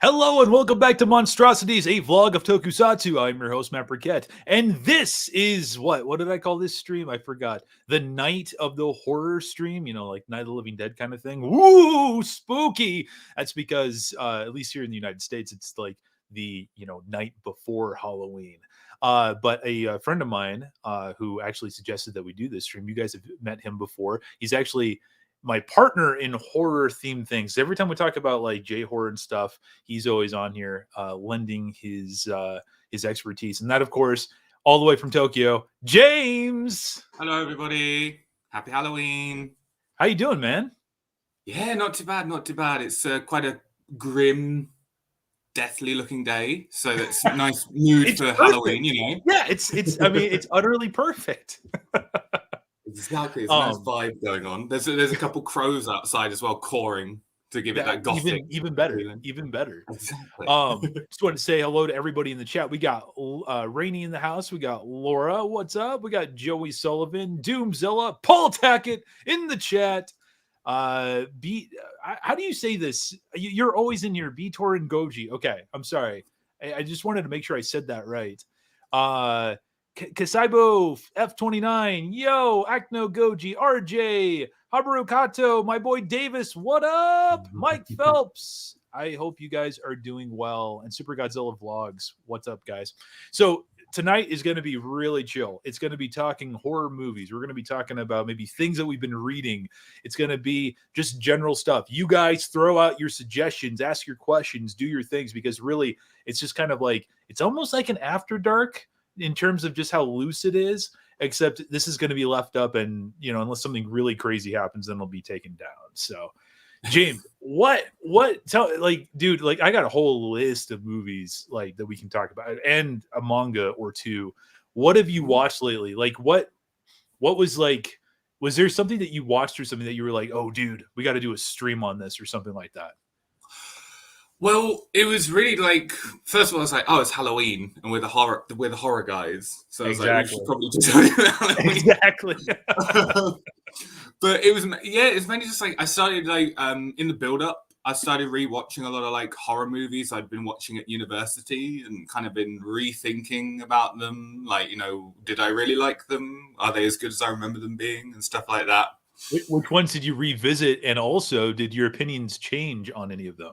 Hello and welcome back to Monstrosities, a vlog of Tokusatsu. I'm your host, Matt Burkett. And this is what did I call this stream? I forgot. The Night of the Horror stream, like Night of the Living Dead kind of thing. Woo, spooky. That's because, at least here in the United States, it's like the, night before Halloween. But a friend of mine who actually suggested that we do this stream, you guys have met him before. He's actually my partner in horror themed things. Every time we talk about like J horror and stuff, he's always on here lending his expertise. And that, of course, all the way from Tokyo, James. Hello, everybody. Happy Halloween. How you doing, man? Yeah, not too bad. Not too bad. It's quite a grim, deathly looking day. So that's a nice mood for perfect. Halloween, Yeah, it's I mean, it's utterly perfect. Exactly. There's a nice vibe going on. There's a couple crows outside as well, cawing to give it that gothic. Even better. feeling. Even better. Exactly. Just wanted to say hello to everybody in the chat. We got Rainey in the house. We got Laura. What's up? We got Joey Sullivan, Doomzilla, Paul Tackett in the chat. How do you say this? You're always in your Vitor and Goji. Okay, I'm sorry. I just wanted to make sure I said that right. Kasaibo F29, yo, Acno Goji, RJ, Habaru Kato, my boy Davis, what up? Mike Phelps, I hope you guys are doing well. And Super Godzilla Vlogs, what's up, guys? So tonight is going to be really chill. It's going to be talking horror movies. We're going to be talking about maybe things that we've been reading. It's going to be just general stuff. You guys throw out your suggestions, ask your questions, do your things, because really it's just kind of like, it's almost like an After Dark in terms of just how loose it is, except this is going to be left up and, unless something really crazy happens, then it'll be taken down. So James, dude, I got a whole list of movies like that we can talk about and a manga or two. What have you watched lately? Like what was like, was there something that you watched or something that you were like, oh dude, we got to do a stream on this or something like that? Well, it was really like, first of all, I was like, oh, it's Halloween, and we're the horror guys. So I was like, we should probably just do Halloween. Exactly. But it's mainly just like, I started like, in the build-up, I started rewatching a lot of like horror movies I'd been watching at university and kind of been rethinking about them. Like, did I really like them? Are they as good as I remember them being? And stuff like that. Which ones did you revisit? And also, did your opinions change on any of them?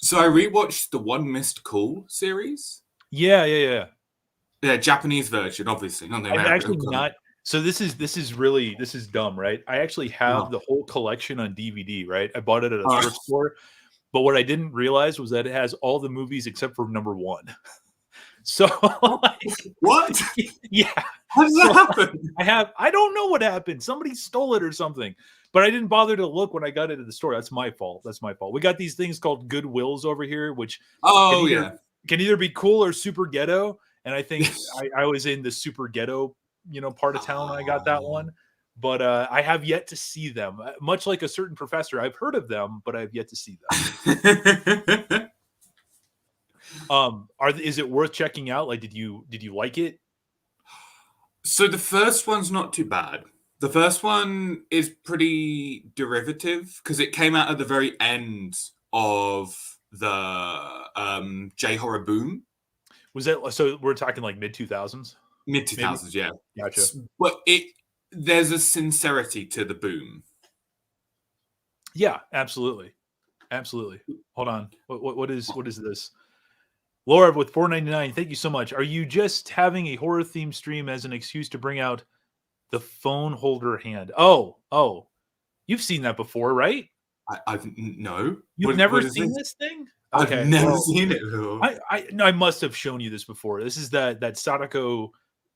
So I rewatched the One Missed Call series. Yeah, Japanese version, obviously, not the American. I'm actually not. So this is dumb, right? I actually have the whole collection on DVD, right? I bought it at a thrift store, but what I didn't realize was that it has all the movies except for number 1. So what? Yeah. How does that happen? I don't know what happened. Somebody stole it or something. But I didn't bother to look when I got it at the store. That's my fault. We got these things called Goodwills over here, which can either be cool or super ghetto. And I think I was in the super ghetto, part of town when I got that one. But I have yet to see them. Much like a certain professor, I've heard of them, but I've yet to see them. Is it worth checking out? Like, did you like it? So the first one's not too bad. The first one is pretty derivative because it came out at the very end of the J-horror boom. Was that so? We're talking like mid 2000s. Mid 2000s, yeah. Gotcha. But there's a sincerity to the boom. Yeah, absolutely. Hold on. What is this? Laura with $4.99. Thank you so much. Are you just having a horror themed stream as an excuse to bring out the phone holder hand? Oh, you've seen that before, right? No. You've never seen this thing? Okay, I've never seen it before. I must have shown you this before. This is that Sadako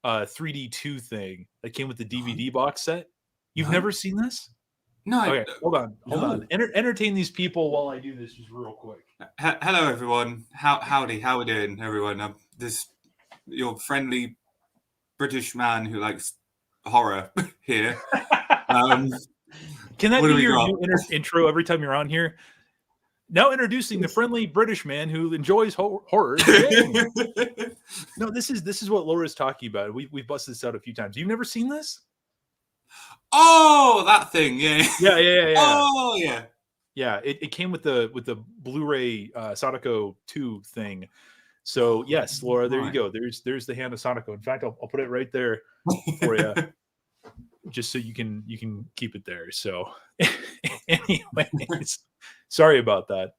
3D2 thing that came with the DVD box set. You've never seen this? No. Okay, hold on. Entertain these people while I do this just real quick. Hello, everyone. Howdy. How we doing, everyone? Your friendly British man who likes horror here. Can that be your new intro every time you're on here? Now introducing the friendly British man who enjoys horror. No, this is what Laura's talking about. We've busted this out a few times. You've never seen this? Oh, that thing, yeah. Yeah. Oh, yeah. Yeah, it came with the Blu-ray Sadako 2 thing. So yes, Laura, there you Right. go. There's the hand of Sadako. In fact, I'll put it right there for you, just so you can keep it there. So, anyways, sorry about that.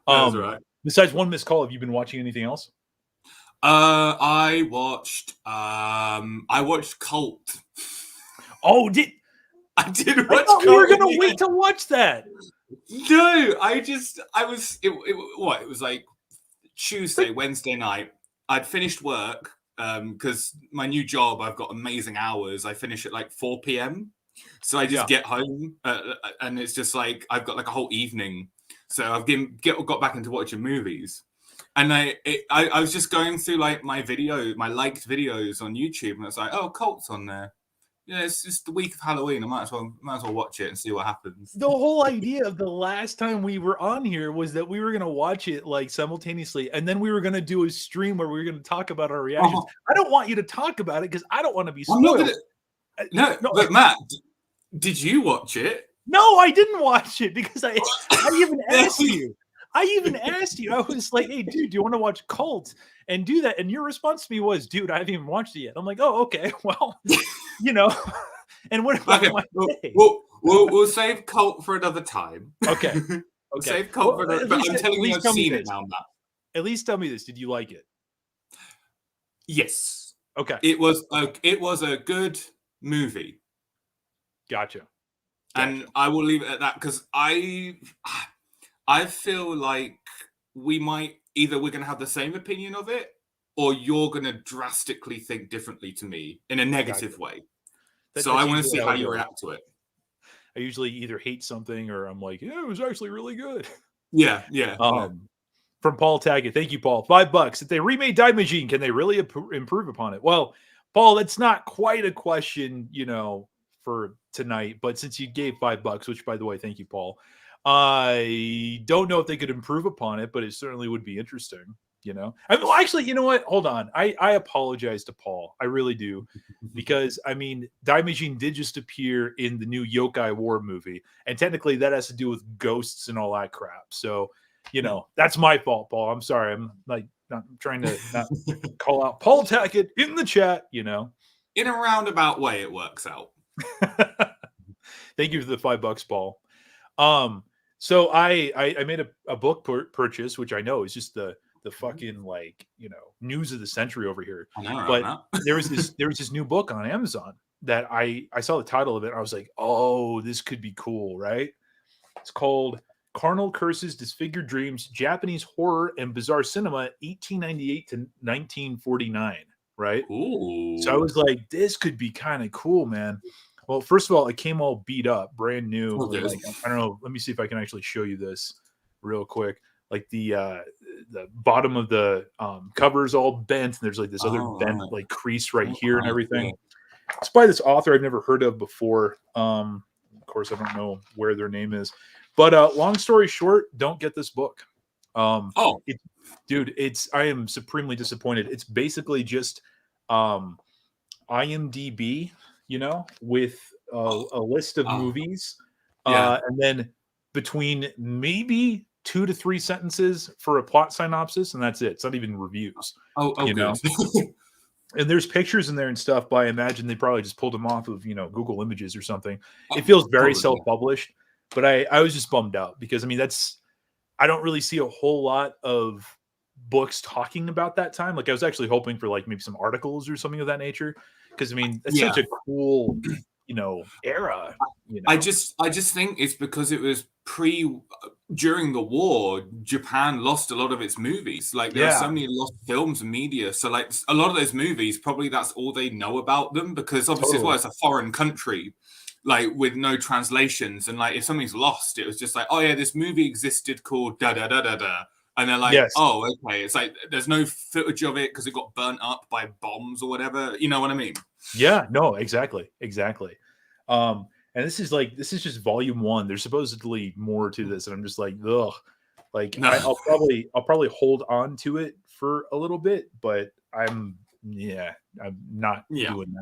That's right. Besides One Missed Call, have you been watching anything else? I watched Cult. Oh, I did I watch thought Cult. we were gonna wait to watch that. No, it was like Tuesday, Wednesday night. I'd finished work because my new job, I've got amazing hours. I finish at like 4 p.m. So I just get home and it's just like I've got like a whole evening. So I've got back into watching movies. And I was just going through like my liked videos on YouTube, and it's like, oh, Cult's on there. Yeah, it's just the week of Halloween. I might as well watch it and see what happens. The whole idea of the last time we were on here was that we were going to watch it like simultaneously, and then we were going to do a stream where we were going to talk about our reactions. I don't want you to talk about it because I don't want to be spoiled. No, but Matt, did you watch it? No, I didn't watch it because I even asked you. I even asked you. I was like, "Hey, dude, do you want to watch Cult and do that?" And your response to me was, "Dude, I haven't even watched it yet." I'm like, "Oh, okay. Well, you know." And what about my day? We'll save Cult for another time. Okay. We'll save Cult for another. But I'm telling you, I've seen it now, Matt. At least tell me this. Did you like it? Yes. Okay. It was a good movie. Gotcha. And I will leave it at that because I feel like we're going to have the same opinion of it, or you're going to drastically think differently to me in a negative way. So I want to see how you react to it. I usually either hate something or I'm like, yeah, it was actually really good. Yeah. From Paul Taggett. Thank you, Paul. $5. If they remade Die Machine, can they really improve upon it? Well, Paul, that's not quite a question, for tonight, but since you gave $5, which by the way, thank you, Paul. I don't know if they could improve upon it, but it certainly would be interesting. Actually, you know what? Hold on. I apologize to Paul. I really do. Because, Die Machine did just appear in the new Yokai War movie. And technically that has to do with ghosts and all that crap. So, that's my fault, Paul. I'm sorry. I'm like not trying to not call out Paul Tackett in the chat, In a roundabout way, it works out. Thank you for the $5, Paul. So I made a book purchase, which I know is just the fucking news of the century over here. I know, but there was this new book on Amazon that I saw the title of it. And I was like, oh, this could be cool, right? It's called Carnal Curses, Disfigured Dreams, Japanese Horror and Bizarre Cinema, 1898 to 1949, right? Ooh. So I was like, this could be kind of cool, man. Well, first of all, it came all beat up, brand new. Okay. I don't know. Let me see if I can actually show you this real quick. Like the bottom of the cover is all bent, and there's like this other bent like crease right here and everything. Yeah. It's by this author I've never heard of before. Of course, I don't know where their name is. But long story short, don't get this book. Dude, I am supremely disappointed. It's basically just IMDb, with a list of movies, and then between maybe 2 to 3 sentences for a plot synopsis, and that's it. It's not even reviews. Good. And there's pictures in there and stuff, but I imagine they probably just pulled them off of Google Images or something. It feels very self-published, but I was just bummed out because I don't really see a whole lot of books talking about that time. Like I was actually hoping for like maybe some articles or something of that nature, because it's such a cool era. I just think it's because it was during the war, Japan lost a lot of its movies. Like there are so many lost films and media. So like a lot of those movies, probably that's all they know about them, because obviously as well, it's a foreign country, like with no translations. And like if something's lost, it was just like, oh yeah, this movie existed called da da da da da. And they're like, oh, okay. It's like there's no footage of it because it got burnt up by bombs or whatever. You know what I mean? Yeah, no, exactly. And this is just volume 1. There's supposedly more to this, and I'm just like, ugh. Like no. I'll probably hold on to it for a little bit, but I'm not doing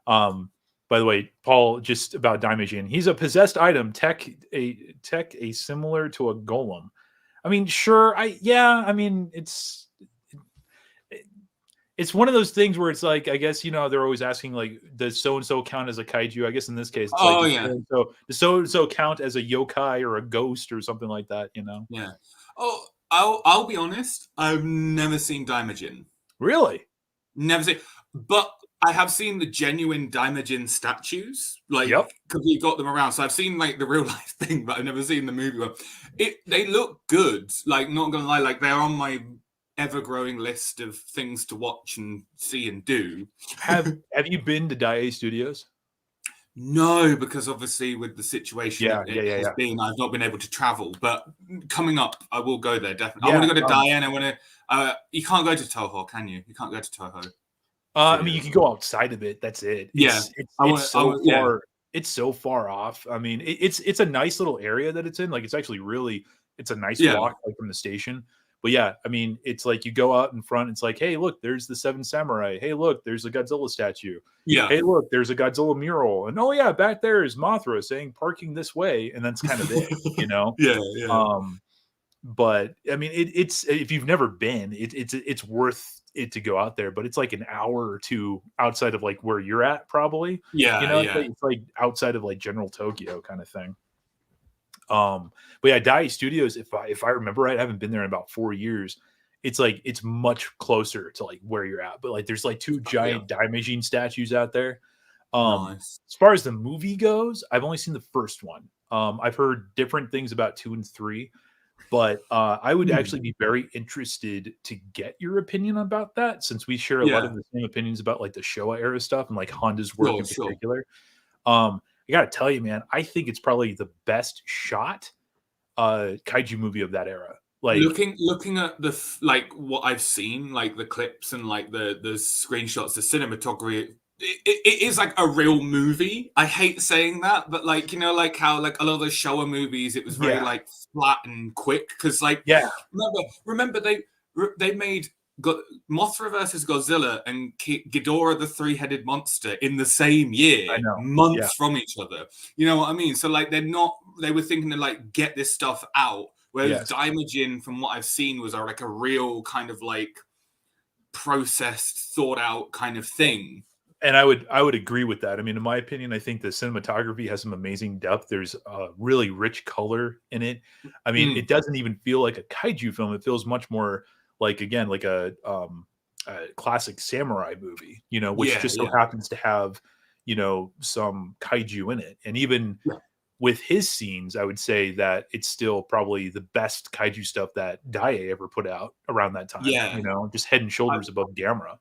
that. By the way, Paul, just about Daimajin. He's a possessed item, tech a similar to a golem. I mean, sure, I mean, it's one of those things where it's like, I guess, they're always asking like, does so and so count as a kaiju? I guess in this case, it's like, Oh yeah, does so and so count as a yokai or a ghost or something like that? yeah. Oh, I'll be honest. I've never seen Daimajin. Really? Never seen, but I have seen the genuine Daimajin statues, like Yep. because we got them around. So I've seen like the real life thing, but I've never seen the movie one. They look good. Like, not gonna lie, like they're on my ever-growing list of things to watch and see and do. Have you been to Dai Studios? No, because obviously with the situation it has been, I've not been able to travel. But coming up, I will go there definitely. I want to go to Diane. I want to. You can't go to Toho, can you? You can't go to Toho. I mean, you can go outside of it. That's it. It's so far off. I mean, it's a nice little area that it's in. Like, it's actually it's a nice walk like from the station. But yeah, I mean, it's like you go out in front. It's like, hey, look, there's the Seven Samurai. Hey, look, there's a Godzilla statue. Yeah. Hey, look, there's a Godzilla mural. And oh yeah, back there is Mothra saying parking this way, and that's kind of it, Yeah. But I mean, it's if you've never been, it's worth it to go out there. But it's like an hour or two outside of like where you're at, probably. Yeah. It's like outside of like general Tokyo kind of thing. But yeah, Dai Studios, if I remember right, I haven't been there in about 4 years. It's like it's much closer to like where you're at. But like there's like two giant Daimajin statues out there. Nice. As far as the movie goes, I've only seen the first one. I've heard different things about 2 and 3, but I would actually be very interested to get your opinion about that, since we share a lot of the same opinions about like the Showa era stuff and like Honda's work in particular. I gotta tell you, man, I think it's probably the best shot kaiju movie of that era. Like, looking at the like what I've seen, like the clips and like the screenshots, the cinematography, it is like a real movie. I hate saying that, but like, like how like a lot of those Showa movies, it was very like flat and quick, because like remember they made Mothra versus Godzilla and Ghidorah the three-headed monster in the same year, months from each other. You know what I mean? So like they were thinking to like get this stuff out, whereas Daimajin, from what I've seen, was like a real kind of like processed, thought out kind of thing. And I would agree with that. I mean, in my opinion, I think the cinematography has some amazing depth. There's a really rich color in it. I mean, it doesn't even feel like a kaiju film. It feels much more like, again, like a classic samurai movie, which just so happens to have, some kaiju in it. And even with his scenes, I would say that it's still probably the best kaiju stuff that Dai ever put out around that time. Just head and shoulders above Gamera.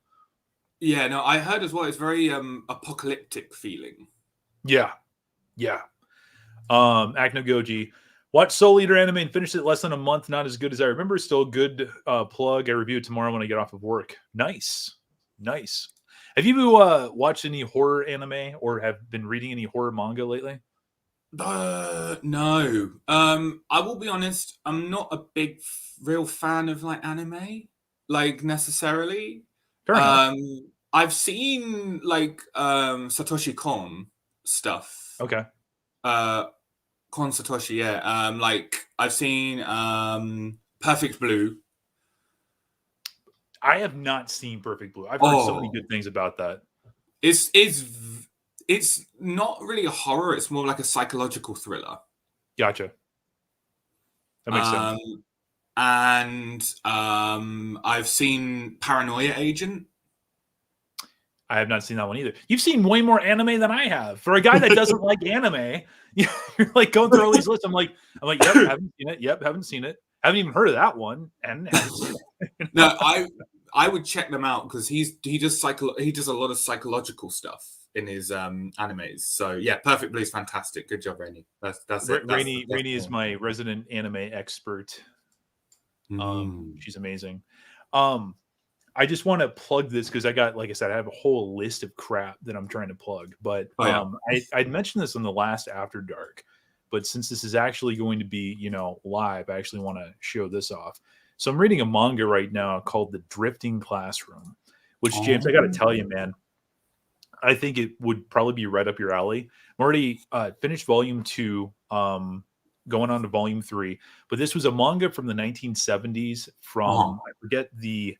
Yeah, no, I heard as well. It's very apocalyptic feeling. Yeah. Acno Goji. Watch Soul Eater anime and finished it less than a month. Not as good as I remember. Still a good plug. I review it tomorrow when I get off of work. Nice. Have you watched any horror anime or have been reading any horror manga lately? No. I will be honest. I'm not a big, real fan of like anime, like necessarily. Fair enough. I've seen like Satoshi Kon stuff. Okay. Kon Satoshi, yeah. Like I've seen Perfect Blue. I have not seen Perfect Blue. I've heard so many good things about that. It's not really a horror. It's more like a psychological thriller. Gotcha. That makes sense. And I've seen Paranoia Agent. I have not seen that one either. You've seen way more anime than I have. For a guy that doesn't like anime, you're like going through all these lists. I'm like, yep, haven't seen it. Yep, haven't seen it. Haven't even heard of that one. And haven't seen it. No, I would check them out because he does a lot of psychological stuff in his animes. So yeah, Perfect Blue is fantastic. Good job, Rainy. That's it. Rainy is my resident anime expert. She's amazing. I just want to plug this because like I said, I have a whole list of crap that I'm trying to plug. But I'd mentioned this on the last After Dark, but since this is actually going to be, live, I actually want to show this off. So I'm reading a manga right now called The Drifting Classroom, which, James, I got to tell you, man, I think it would probably be right up your alley. I'm already finished volume 2, going on to volume 3, but this was a manga from the 1970s from I forget the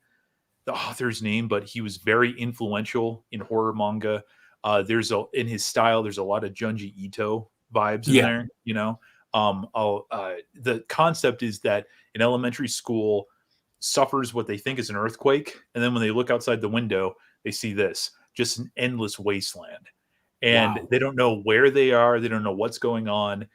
author's name, but he was very influential in horror manga. In his style, there's a lot of Junji Ito vibes in there. The concept is that an elementary school suffers what they think is an earthquake, and then when they look outside the window, they see this, just an endless wasteland, and they don't know where they are. They don't know what's going on.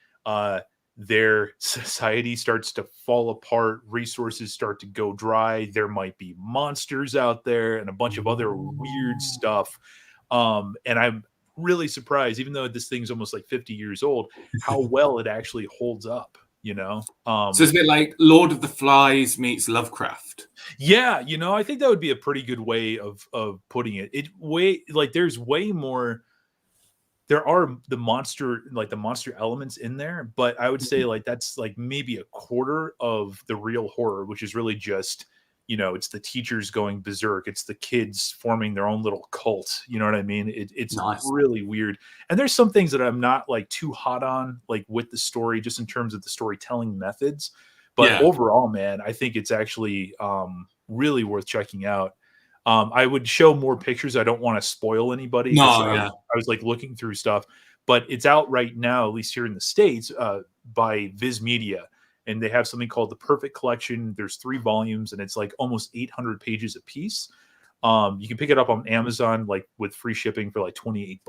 Their society starts to fall apart. Resources start to go dry. There might be monsters out there and a bunch of other weird stuff. And I'm really surprised, even though this thing's almost like 50 years old, how well it actually holds up. So it's a bit like Lord of the Flies meets Lovecraft. Yeah, I think that would be a pretty good way of putting it. There's way more. There are the monster elements in there, but I would say that's like maybe a quarter of the real horror, which is really just, it's the teachers going berserk. It's the kids forming their own little cult. You know what I mean? It's nice. Really weird. And there's some things that I'm not like too hot on, like with the story, just in terms of the storytelling methods. But overall, man, I think it's actually really worth checking out. I would show more pictures. I don't want to spoil anybody. I was like looking through stuff, but it's out right now, at least here in the States, by Viz Media. And they have something called The Perfect Collection. There's 3 volumes, and it's like almost 800 pages a piece. You can pick it up on Amazon, like with free shipping for like $28,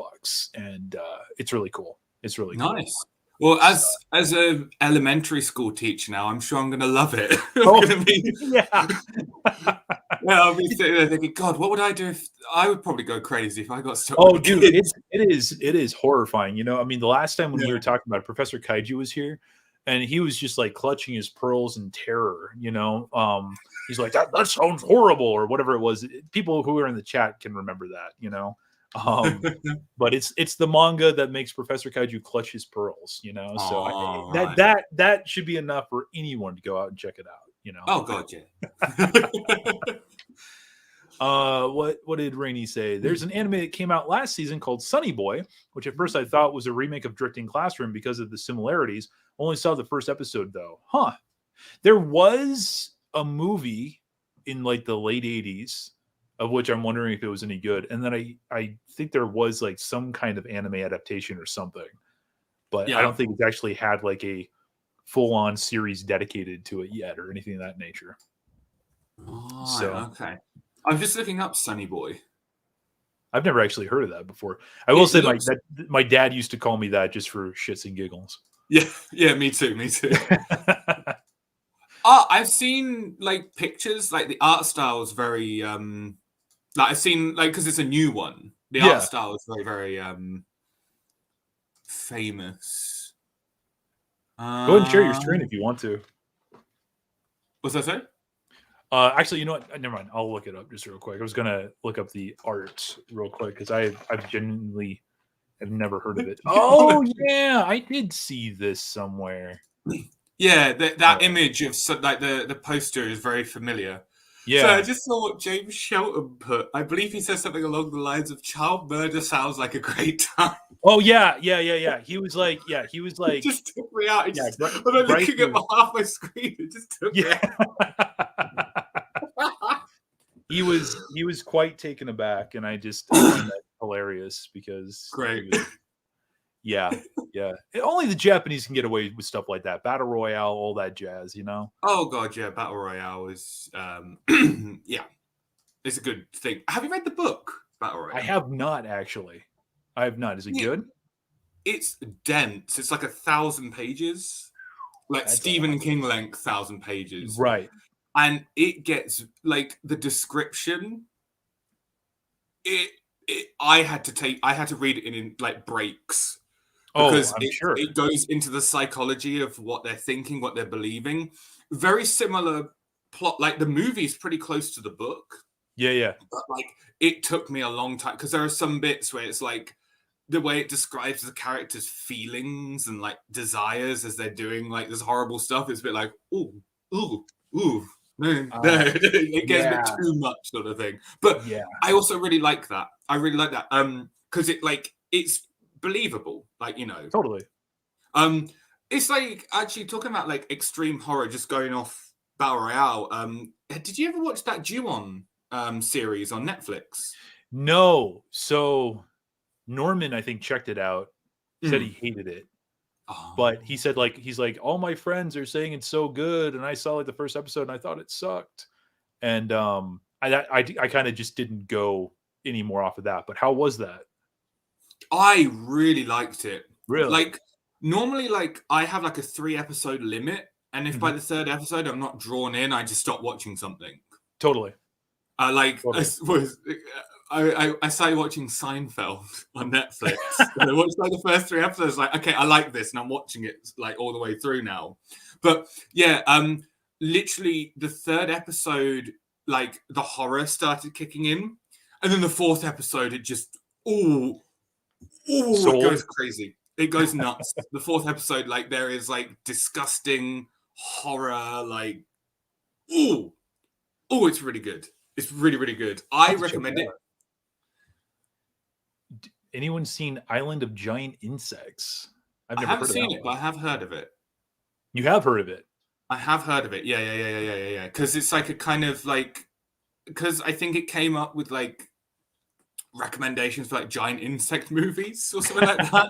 and it's really cool. It's really nice. Cool. Well, as an elementary school teacher now, I'm sure I'm going to love it. I'll be sitting there thinking, God, what would I do if I would probably go crazy if I got stuck? Oh, dude, it is horrifying. I mean, the last time when we were talking about it, Professor Kaiju was here, and he was just like clutching his pearls in terror. He's like, that sounds horrible, or whatever it was. People who are in the chat can remember that. But it's the manga that makes Professor Kaiju clutch his pearls. So that should be enough for anyone to go out and check it out. Oh God, yeah. What did Rainey say? There's an anime that came out last season called Sunny Boy, which at first I thought was a remake of Drifting Classroom because of the similarities. Only saw the first episode though. There was a movie in like the late 80s of which I'm wondering if it was any good. And then I think there was like some kind of anime adaptation or something, but I don't think it's actually had like a full-on series dedicated to it yet or anything of that nature. Okay. I'm just looking up Sunny Boy. I've never actually heard of that before. I will say my dad used to call me that just for shits and giggles. Yeah, me too. I've seen like pictures, like the art style is very like I've seen like because it's a new one. The art style is very, very famous. Go ahead and share your screen if you want to. What's that say? Actually, you know what? Never mind. I'll look it up just real quick. I was gonna look up the art real quick because I've genuinely have never heard of it. Oh yeah, I did see this somewhere. Yeah, that image of like the poster is very familiar. Yeah. So I just saw what James Shelton put. I believe he said something along the lines of "Child murder sounds like a great time." Oh yeah. He was like, it just took me out. When I'm looking at half my screen, it just took me out. He was quite taken aback, and I find that hilarious because great. Yeah. Only the Japanese can get away with stuff like that. Battle Royale, all that jazz, Oh god, yeah. Battle Royale is, it's a good thing. Have you read the book Battle Royale? I have not actually. I have not. Is it good? It's dense. It's like 1,000 pages, like that's Stephen King length, 1,000 pages, right? And it gets like the description. I had to read it in like breaks. Because it goes into the psychology of what they're thinking, what they're believing. Very similar plot. Like the movie's pretty close to the book. Yeah. But like it took me a long time because there are some bits where it's like the way it describes the characters' feelings and like desires as they're doing like this horrible stuff. It's a bit like, ooh. It gets a bit too much sort of thing. But I also really like that. I really like that. because it's believable, like, you know. Totally. It's like, actually, talking about like extreme horror, just going off Battle Royale. Did you ever watch that Ju-on series on Netflix? No. So Norman, I think, checked it out, said he hated it. But he said, like, he's like, all my friends are saying it's so good, and I saw like the first episode and I thought it sucked. And I kind of just didn't go any more off of that. But how was that? I really liked it. Really? Like, normally, like, I have like a 3-episode limit, and if by Mhm. the 3rd episode I'm not drawn in, I just stop watching something. Totally. Totally. I started watching Seinfeld on Netflix. And I watched like the first 3 episodes, like, okay, I like this, and I'm watching it like all the way through now. But yeah, literally the 3rd episode, like the horror started kicking in, and then the 4th episode, it just it Sold. goes crazy. It goes nuts. The 4th episode, like, there is like disgusting horror, like, it's really good. It's really, really good. I recommend it. Anyone seen Island of Giant Insects? I haven't seen it, but I have heard of it. You have heard of it? I have heard of it. Yeah. Because it's like a kind of like, because I think it came up with like recommendations for like giant insect movies or something like that.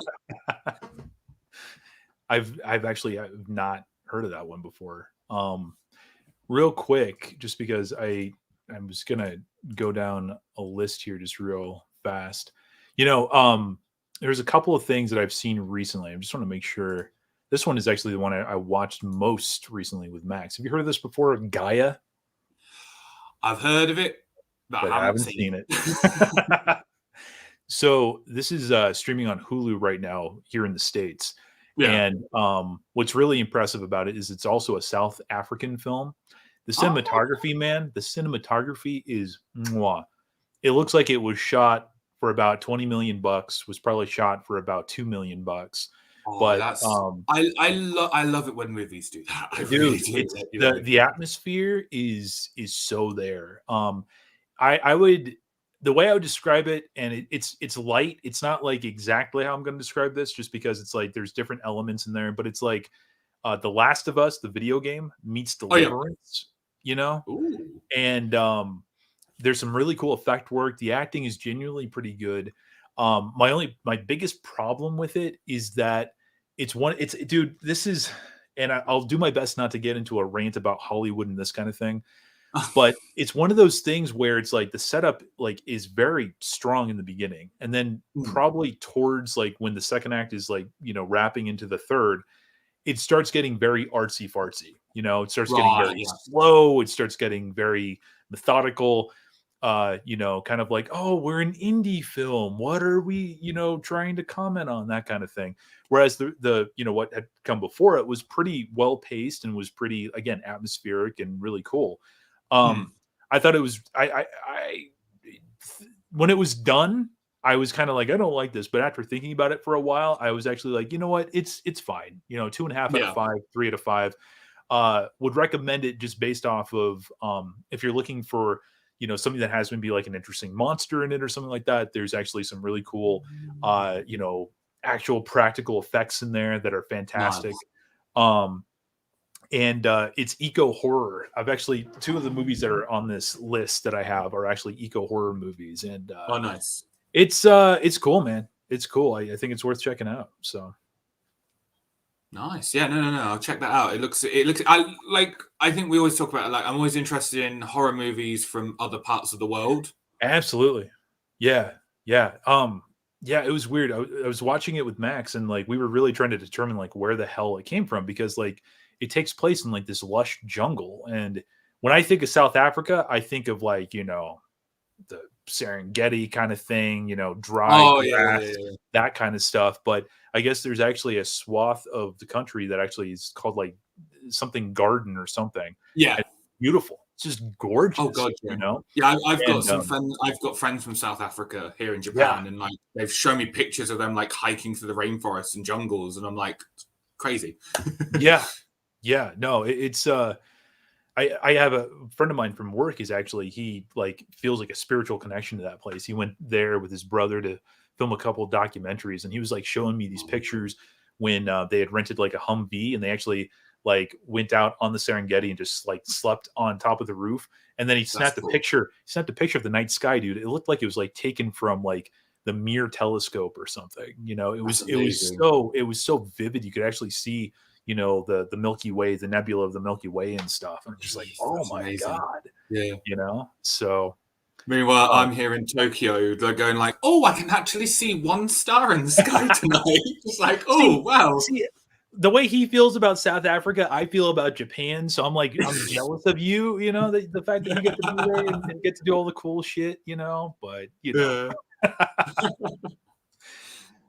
I've actually not heard of that one before. Real quick, just because I'm just gonna go down a list here just real fast. You know, there's a couple of things that I've seen recently. I just want to make sure this one is actually the one I watched most recently with Max. Have you heard of this before? Gaia? I've heard of it, but I haven't seen it. So this is streaming on Hulu right now here in the States. Yeah. And what's really impressive about it is it's also a South African film. The cinematography, man, the cinematography is mwah. It looks like it was shot for about 20 million bucks, was probably shot for about 2 million bucks. But I love it when movies do that. I dude, really do. The atmosphere is so there. I would, the way I would describe it, and it's light. It's not like exactly how I'm going to describe this, just because it's like there's different elements in there. But it's like The Last of Us, the video game, meets Deliverance. You know, and there's some really cool effect work. The acting is genuinely pretty good. My biggest problem with it is that dude, this is, and I'll do my best not to get into a rant about Hollywood and this kind of thing. But it's one of those things where it's like the setup like is very strong in the beginning, and then probably towards like when the second act is like, you know, wrapping into the third, it starts getting very artsy fartsy. You know, it starts getting very slow. It starts getting very methodical. You know, kind of like, oh, we're an indie film. What are we, you know, trying to comment on, that kind of thing. Whereas the you know, what had come before it was pretty well paced and was pretty, again, atmospheric and really cool. I thought it was, when it was done, I was kind of like, I don't like this. But after thinking about it for a while, I was actually like, you know what? It's fine. You know, 2.5 out of 5, 3 out of 5. Would recommend it just based off of if you're looking for, you know, something that has maybe like an interesting monster in it or something like that. There's actually some really cool, you know, actual practical effects in there that are fantastic. Nice. And it's eco horror. I've actually, 2 of the movies that are on this list that I have are actually eco horror movies. And nice. It's cool, man. It's cool. I think it's worth checking out. So nice. Yeah, no. I'll check that out. It looks. I think we always talk about it, like, I'm always interested in horror movies from other parts of the world. Absolutely. Yeah. Yeah. Yeah, it was weird. I was watching it with Max, and like we were really trying to determine like where the hell it came from, because like it takes place in like this lush jungle. And when I think of South Africa, I think of like, you know, the Serengeti kind of thing, you know, dry grass, that kind of stuff. But I guess there's actually a swath of the country that actually is called like something garden or something. Yeah. And beautiful. It's just gorgeous. Oh god, you know? Yeah, I've got some friends. I've got friends from South Africa here in Japan, and like they've shown me pictures of them like hiking through the rainforests and jungles, and I'm like, crazy. Yeah. No, it's I have a friend of mine from work, is actually, he like feels like a spiritual connection to that place. He went there with his brother to film a couple of documentaries, and he was like showing me these pictures when they had rented like a Humvee, and they actually like went out on the Serengeti and just like slept on top of the roof. And then he snapped a picture. He snapped a picture of the night sky, dude. It looked like it was like taken from like the Mir telescope or something. You know, it was so vivid. You could actually see, you know, the Milky Way, the nebula of the Milky Way and stuff. And I'm just like, oh my god, yeah. You know, so. Meanwhile, I'm here in Tokyo. They're going like, "Oh, I can actually see one star in the sky tonight." Just like, "Oh, wow." See, the way he feels about South Africa, I feel about Japan. So I'm like, I'm jealous of you. You know, the fact that you get to be there and get to do all the cool shit. You know, but you know.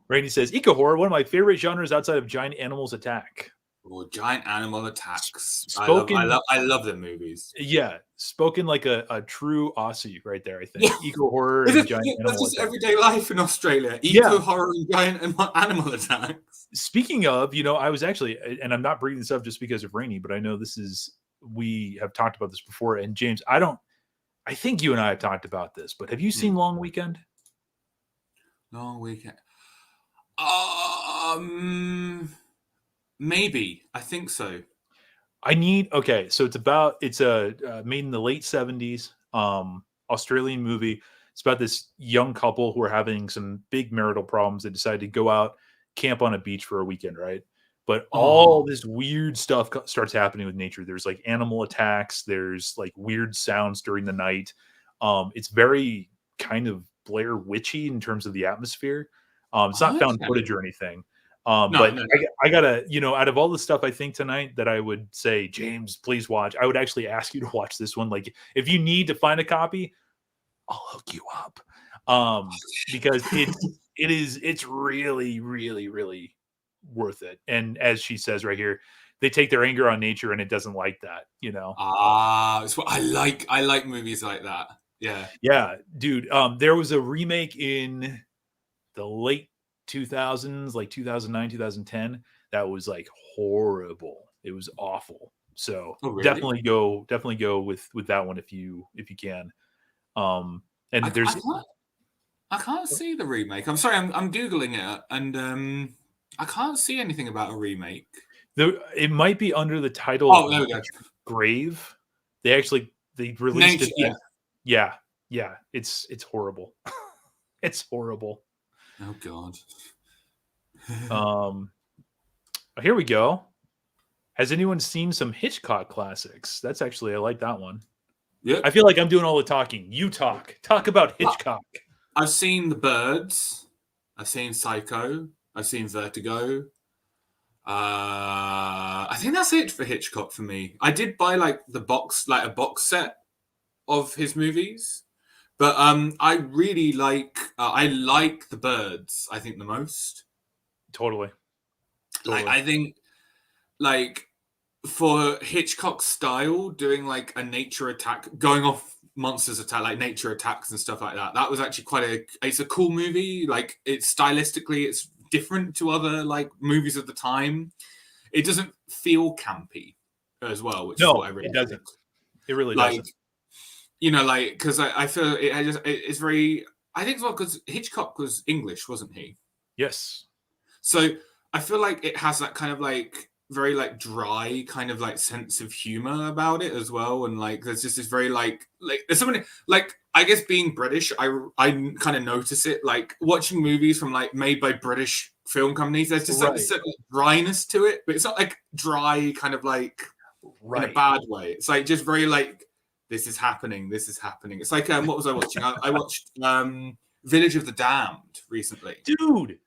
Randy says, eco horror, one of my favorite genres outside of giant animals attack. Or giant animal attacks. Spoken, I love them movies. Yeah, spoken like a true Aussie right there. I think eco horror and giant animal attacks. That's everyday life in Australia. Eco horror and giant animal attacks. Speaking of, you know, I was actually, and I'm not bringing this up just because of Rainy, but I know we have talked about this before. And James, I think you and I have talked about this, but have you seen Long Weekend? Long Weekend. Maybe. I think so. So it's made in the late 70s, Australian movie. It's about this young couple who are having some big marital problems. They decide to go out, camp on a beach for a weekend, right? But all this weird stuff starts happening with nature. There's like animal attacks. There's like weird sounds during the night. It's very kind of Blair Witchy in terms of the atmosphere. It's not found footage or anything. No. I gotta, you know, out of all the stuff I think tonight that I would say, James, please watch, I would actually ask you to watch this one. Like, if you need to find a copy, I'll hook you up. Because it's really, really, really worth it. And as she says right here, they take their anger on nature and it doesn't like that, you know? It's what I like. I like movies like that. Yeah. Yeah, dude. There was a remake in the late 2000s, like 2009, 2010. That was like horrible. It was awful. So really? definitely go with that one if you can. And I can't see the remake. I'm sorry, I'm googling it, and I can't see anything about a remake. It might be under the title. Oh, there we go. Grave. They released it. Yeah. It's horrible. It's horrible. Oh God. Here we go. Has anyone seen some Hitchcock classics? That's actually, I like that one. Yeah. I feel like I'm doing all the talking. You talk about Hitchcock. I've seen The Birds. I've seen Psycho. I've seen Vertigo. I think that's it for Hitchcock for me. I did buy a box set of his movies, but I really like The Birds. I think the most. Totally. I think for Hitchcock style, doing like a nature attack, going off monsters attack, like nature attacks and stuff like that. That was actually it's a cool movie. Like it's stylistically, it's different to other like movies of the time. It doesn't feel campy as well, which is what I really it doesn't. Think. It really doesn't. You know, because I feel it's very. I think as well because Hitchcock was English, wasn't he? Yes. So I feel like it has that kind of like very like dry kind of like sense of humor about it as well, and like there's just this very like there's something like I guess being British, I kind of notice it like watching movies from like made by British film companies. There's just like a certain dryness to it, but it's not like dry kind of like in a bad way. It's like just very like this is happening. It's like what was I watching? I watched Village of the Damned recently, dude.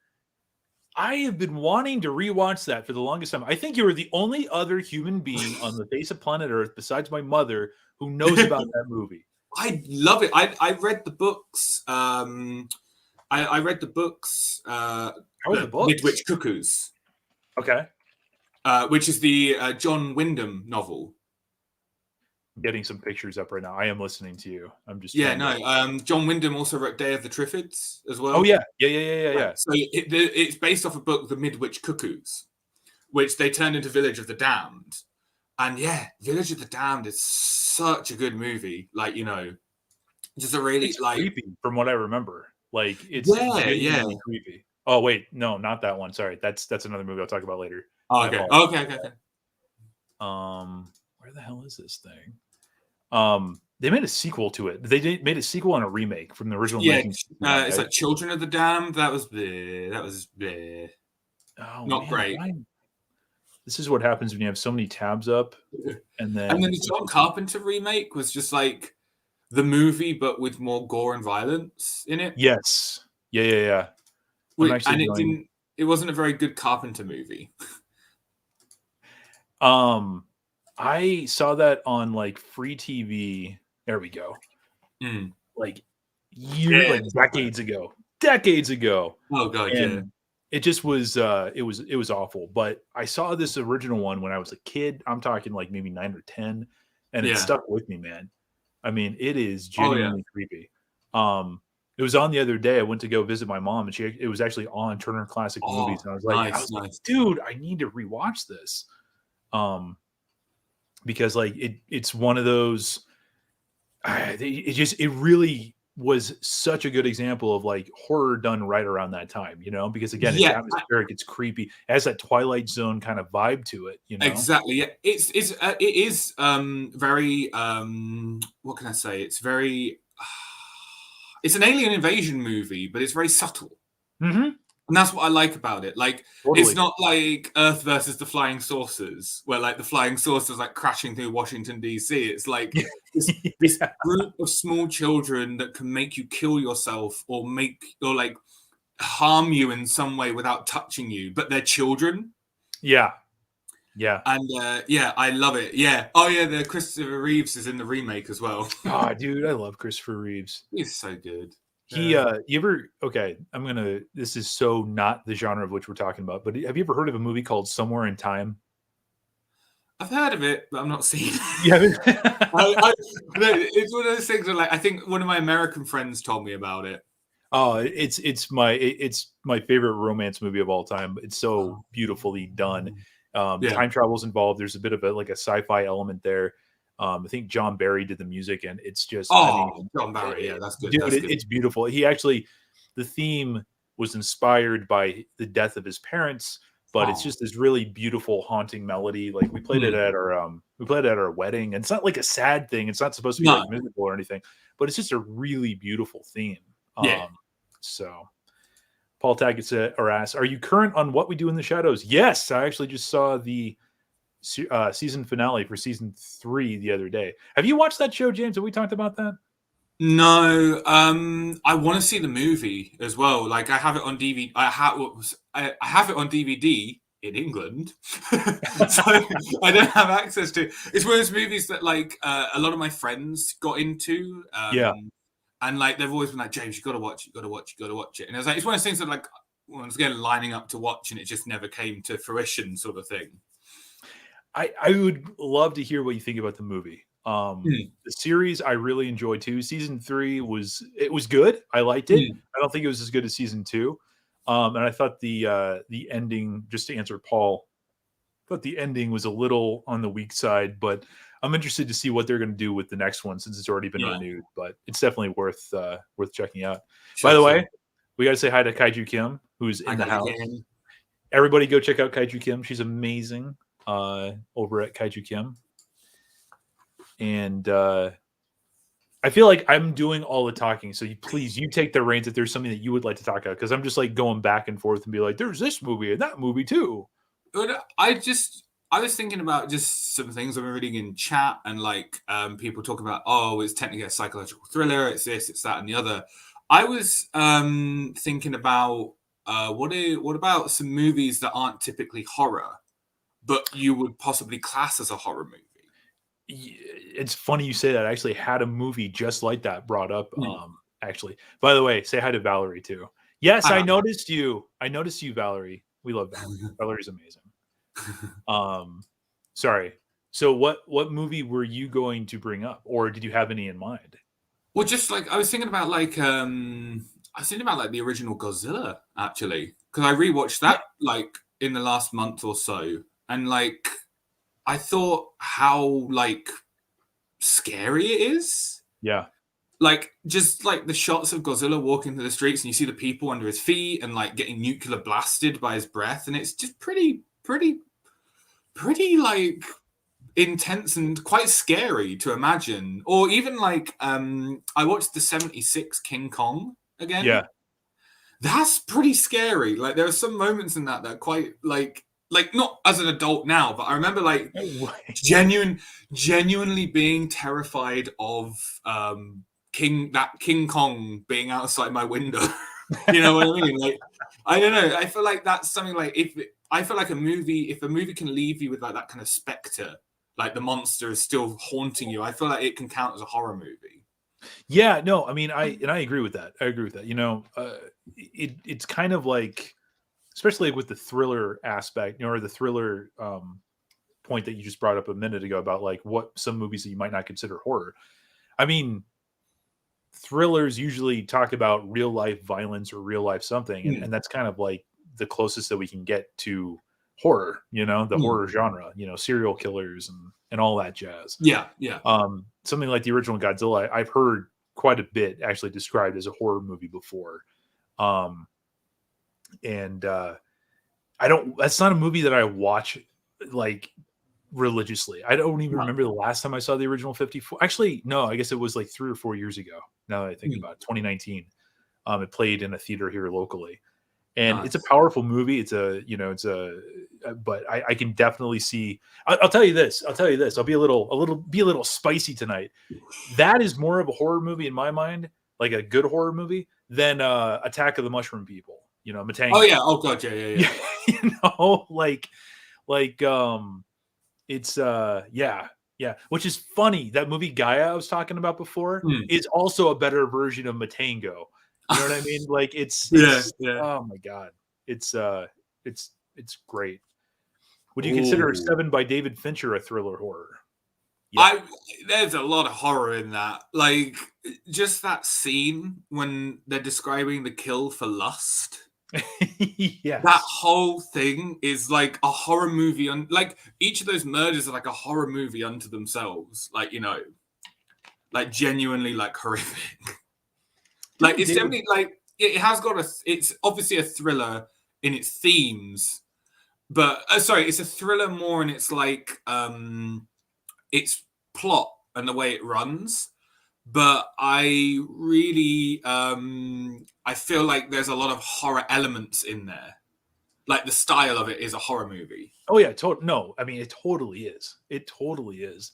I have been wanting to rewatch that for the longest time. I think you are the only other human being on the face of planet Earth besides my mother who knows about that movie. I love it. I read the books. I read the books. How are the books? Midwich Cuckoos. Okay. Which is the John Wyndham novel. I'm getting some pictures up right now. I am listening to you. I'm just John Wyndham also wrote Day of the Triffids as well. Oh yeah. So it's based off a book, The Midwich Cuckoos, which they turned into Village of the Damned. And yeah, Village of the Damned is such a good movie. Like, you know, just a really it's creepy from what I remember. Like it's Yeah. genuinely creepy. Oh wait, no, not that one. Sorry, that's another movie I'll talk about later. Oh, I okay. apologize. Okay. Where the hell is this thing? They made a sequel to it. Made a sequel and a remake from the original Yeah, 1969. it's like Children of the Damned. That was bleh. Oh Not man, great. this is what happens when you have so many tabs up, and then the John Carpenter remake was just like the movie, but with more gore and violence in it. yes, yeah. It wasn't a very good Carpenter movie. I saw that on like free TV. There we go. Like decades ago. Oh god, and it just was it was awful. But I saw this original one when I was a kid. I'm talking like maybe 9 or 10, and it stuck with me, man. I mean, it is genuinely creepy. It was on the other day. I went to go visit my mom, and it was actually on Turner Classic Movies, and I was like, dude, I need to rewatch this. Because like it's one of those. It really was such a good example of like horror done right around that time, because again, it's atmospheric, it's creepy, it has that Twilight Zone kind of vibe to it, Exactly. Yeah, it is very what can I say? It's very it's an alien invasion movie, but it's very subtle. Mm-hmm. And that's what I like about it. Like, totally. It's not like Earth versus the flying saucers, where like the flying saucers like crashing through Washington D.C. It's like this group of small children that can make you kill yourself or like harm you in some way without touching you, but they're children. Yeah. And I love it. Yeah. Oh yeah, the Christopher Reeves is in the remake as well. Oh, dude, I love Christopher Reeves. He's so good. This is so not the genre of which we're talking about, but have you ever heard of a movie called Somewhere in Time? I've heard of it, but I'm not seeing it. Yeah. It's one of those things where, like, I think one of my American friends told me about it. Oh, it's my favorite romance movie of all time. It's so beautifully done. Time travel's involved. There's a bit of a sci-fi element there. I think John Barry did the music, and it's just John Barry, that's good. Dude, that's good. It's beautiful. The theme was inspired by the death of his parents, but it's just this really beautiful, haunting melody. Like we played it at our wedding, and it's not like a sad thing. It's not supposed to be like miserable or anything, but it's just a really beautiful theme. So Paul Taggett asks, "Are you current on What We Do in the Shadows?" Yes, I actually just saw the season finale for season 3 the other day. Have you watched that show, James? Have we talked about that? No, I want to see the movie as well. Like I have it on DVD. I have it on DVD in England, so I don't have access to. It's one of those movies that like a lot of my friends got into. And like they've always been like, James, you got to watch it. And I was like, it's one of those things that like once again lining up to watch, and it just never came to fruition, sort of thing. I would love to hear what you think about the movie. The series I really enjoyed too. Season 3 was good. I liked it. I don't think it was as good as season 2. And I thought the ending, just to answer Paul, I thought the ending was a little on the weak side, but I'm interested to see what they're going to do with the next one since it's already been renewed. But it's definitely worth checking out. By the way, we got to say hi to Kaiju Kim, who's in the house. Everybody go check out Kaiju Kim. She's amazing over at Kaiju Kim. And I feel like I'm doing all the talking, so you take the reins if there's something that you would like to talk about, because I'm just like going back and forth and be like, there's this movie and that movie too. But I was thinking about just some things I've been reading in chat, and like people talk about, it's technically a psychological thriller, it's this, it's that, and the other. I was thinking about what about some movies that aren't typically horror, but you would possibly class as a horror movie? It's funny you say that. I actually had a movie just like that brought up. Actually, by the way, say hi to Valerie too. Yes, I noticed you. Valerie. We love Valerie. Valerie's amazing. Sorry. So what movie were you going to bring up, or did you have any in mind? Well, just like I was thinking about like the original Godzilla, actually, because I rewatched that like in the last month or so, and like I thought how like scary it is. Yeah. like just like the shots of Godzilla walking through the streets, and you see the people under his feet and like getting nuclear blasted by his breath, and it's just pretty like intense and quite scary to imagine. Or even like I watched the 76 King Kong again. Yeah. That's pretty scary. Like there are some moments in that are quite like not as an adult now, but I remember like genuinely being terrified of King Kong being outside my window. You know what I mean? Like I don't know. I feel like that's something like if a movie can leave you with like that kind of specter, like the monster is still haunting you, I feel like it can count as a horror movie. Yeah, no, I mean, I agree with that. You know, it's kind of like, especially with the thriller aspect, you know, or the thriller point that you just brought up a minute ago about like what some movies that you might not consider horror. I mean, thrillers usually talk about real life violence or real life something, and that's kind of like the closest that we can get to horror, you know, the horror genre, you know, serial killers and all that jazz. Yeah. Something like the original Godzilla, I've heard quite a bit actually described as a horror movie before. That's not a movie that I watch like religiously. I don't even remember the last time I saw the original 54. Actually, no, I guess it was like 3 or 4 years ago. Now that I think about it, 2019. It played in a theater here locally. And it's a powerful movie. But I can definitely see. I'll tell you this. I'll be a little spicy tonight. That is more of a horror movie in my mind, like a good horror movie, than Attack of the Mushroom People. You know, Matanga. Oh yeah. Oh god. Yeah. You know, it's yeah. Which is funny. That movie Gaia I was talking about before is also a better version of Matango. You know what I mean? Like it's oh my god. It's great. Would you consider Seven by David Fincher a thriller horror? Yeah. There's a lot of horror in that. Like just that scene when they're describing the kill for lust. Yes. That whole thing is like a horror movie. Like each of those murders are like a horror movie unto themselves. Like, you know, like genuinely like horrific. Like it's definitely like it has got it's obviously a thriller in its themes, but it's a thriller more in its like its plot and the way it runs. But I really I feel like there's a lot of horror elements in there. Like the style of it is a horror movie. Oh yeah, no, I mean it totally is. It totally is.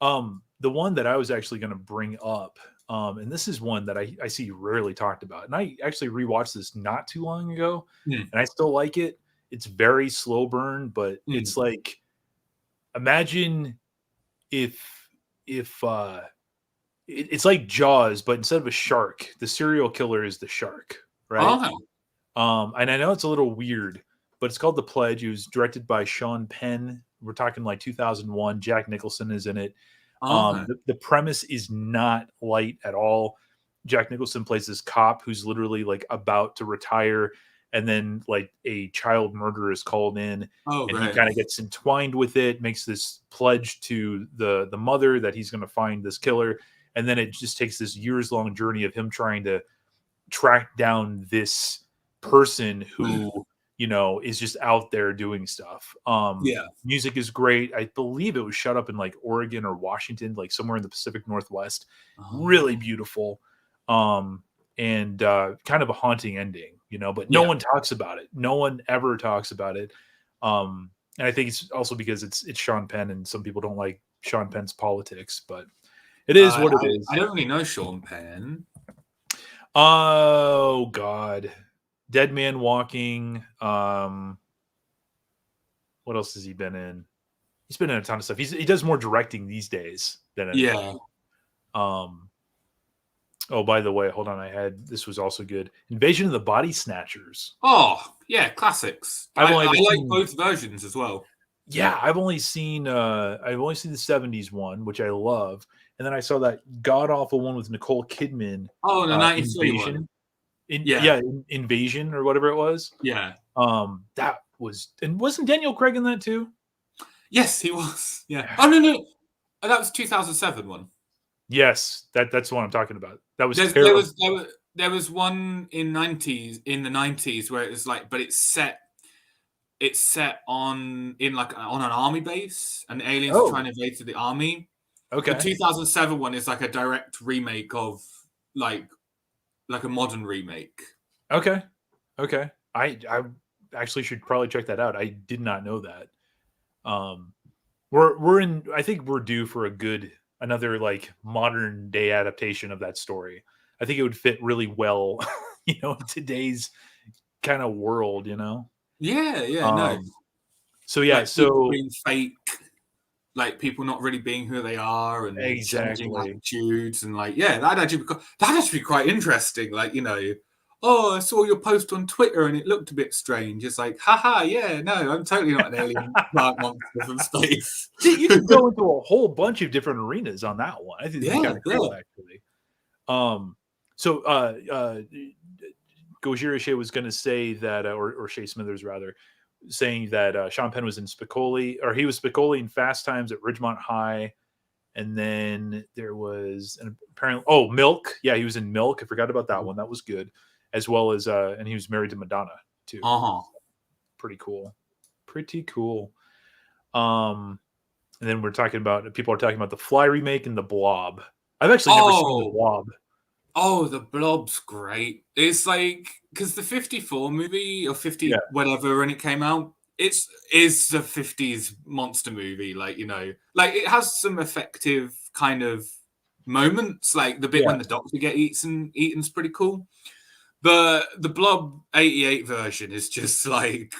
The one that I was actually going to bring up, and this is one that I see rarely talked about, and I actually rewatched this not too long ago, and I still like it. It's very slow burn, but it's like, imagine if it's like Jaws, but instead of a shark, the serial killer is the shark, right? And I know it's a little weird, but it's called The Pledge. It was directed by Sean Penn. We're talking like 2001. Jack Nicholson is in it. The premise is not light at all. Jack Nicholson plays this cop who's literally like about to retire, and then like a child murderer is called in, and he kind of gets entwined with it, makes this pledge to the mother that he's going to find this killer, and then it just takes this years-long journey of him trying to track down this person who you know is just out there doing stuff. Music is great. I believe it was shot up in like Oregon or Washington, like somewhere in the Pacific Northwest. Really beautiful, and kind of a haunting ending, you know, but no one talks about it. No one ever talks about it. And I think it's also because it's Sean Penn, and some people don't like Sean Penn's politics, but it is what it is. I don't really know Sean Penn. Oh God. Dead Man Walking. What else has he been in? He's been in a ton of stuff. He does more directing these days than anything. Oh, by the way, hold on. This was also good. Invasion of the Body Snatchers. Oh, yeah, classics. I like both versions as well. Yeah, I've only seen the 70s one, which I love. And then I saw that god awful one with Nicole Kidman. Oh, the 93 one. Invasion or whatever it was. Yeah. That was, and wasn't Daniel Craig in that too? Yes, he was. Yeah. Oh no, that was 2007 one. Yes, that's what I'm talking about. That was There's, terrible. there was one in the 90s where it was like, but it's set on on an army base, and the aliens are trying Oh, to invade to the army. The okay, 2007 one is like a direct remake of like a modern remake. okay, okay. I actually should probably check that out. I did not know that. Um, we're in. I think we're due for another like modern day adaptation of that story. I think it would fit really well, in today's kind of world. Yeah, no, Um, so yeah, like people so being fake, like people not really being who they are and changing exactly. attitudes, and like, yeah, that'd actually be quite interesting. Like, oh, I saw your post on Twitter and it looked a bit strange. It's like, haha, yeah, no, I'm totally not an alien plant monster from space. You could go into a whole bunch of different arenas on that one. I think it'd be Yeah, kind of yeah. cool, actually. So Gojira Shea was going to say that, or Shea Smithers rather, saying that Sean Penn was in Spicoli, or he was Spicoli in Fast Times at Ridgemont High, and then there was apparently Milk. Yeah, he was in Milk. I forgot about that one. That was good, as well as and he was married to Madonna too. Uh-huh. Pretty cool. Pretty cool. And then people are talking about the Fly remake and the Blob. I've actually never seen the Blob. Oh, the Blob's great. It's like, because the 54 movie or 50 Yeah. whatever when it came out, is the 50s monster movie. Like, like it has some effective kind of moments, like the bit Yeah. when the doctor gets eaten's pretty cool. But the Blob 88 version is just like,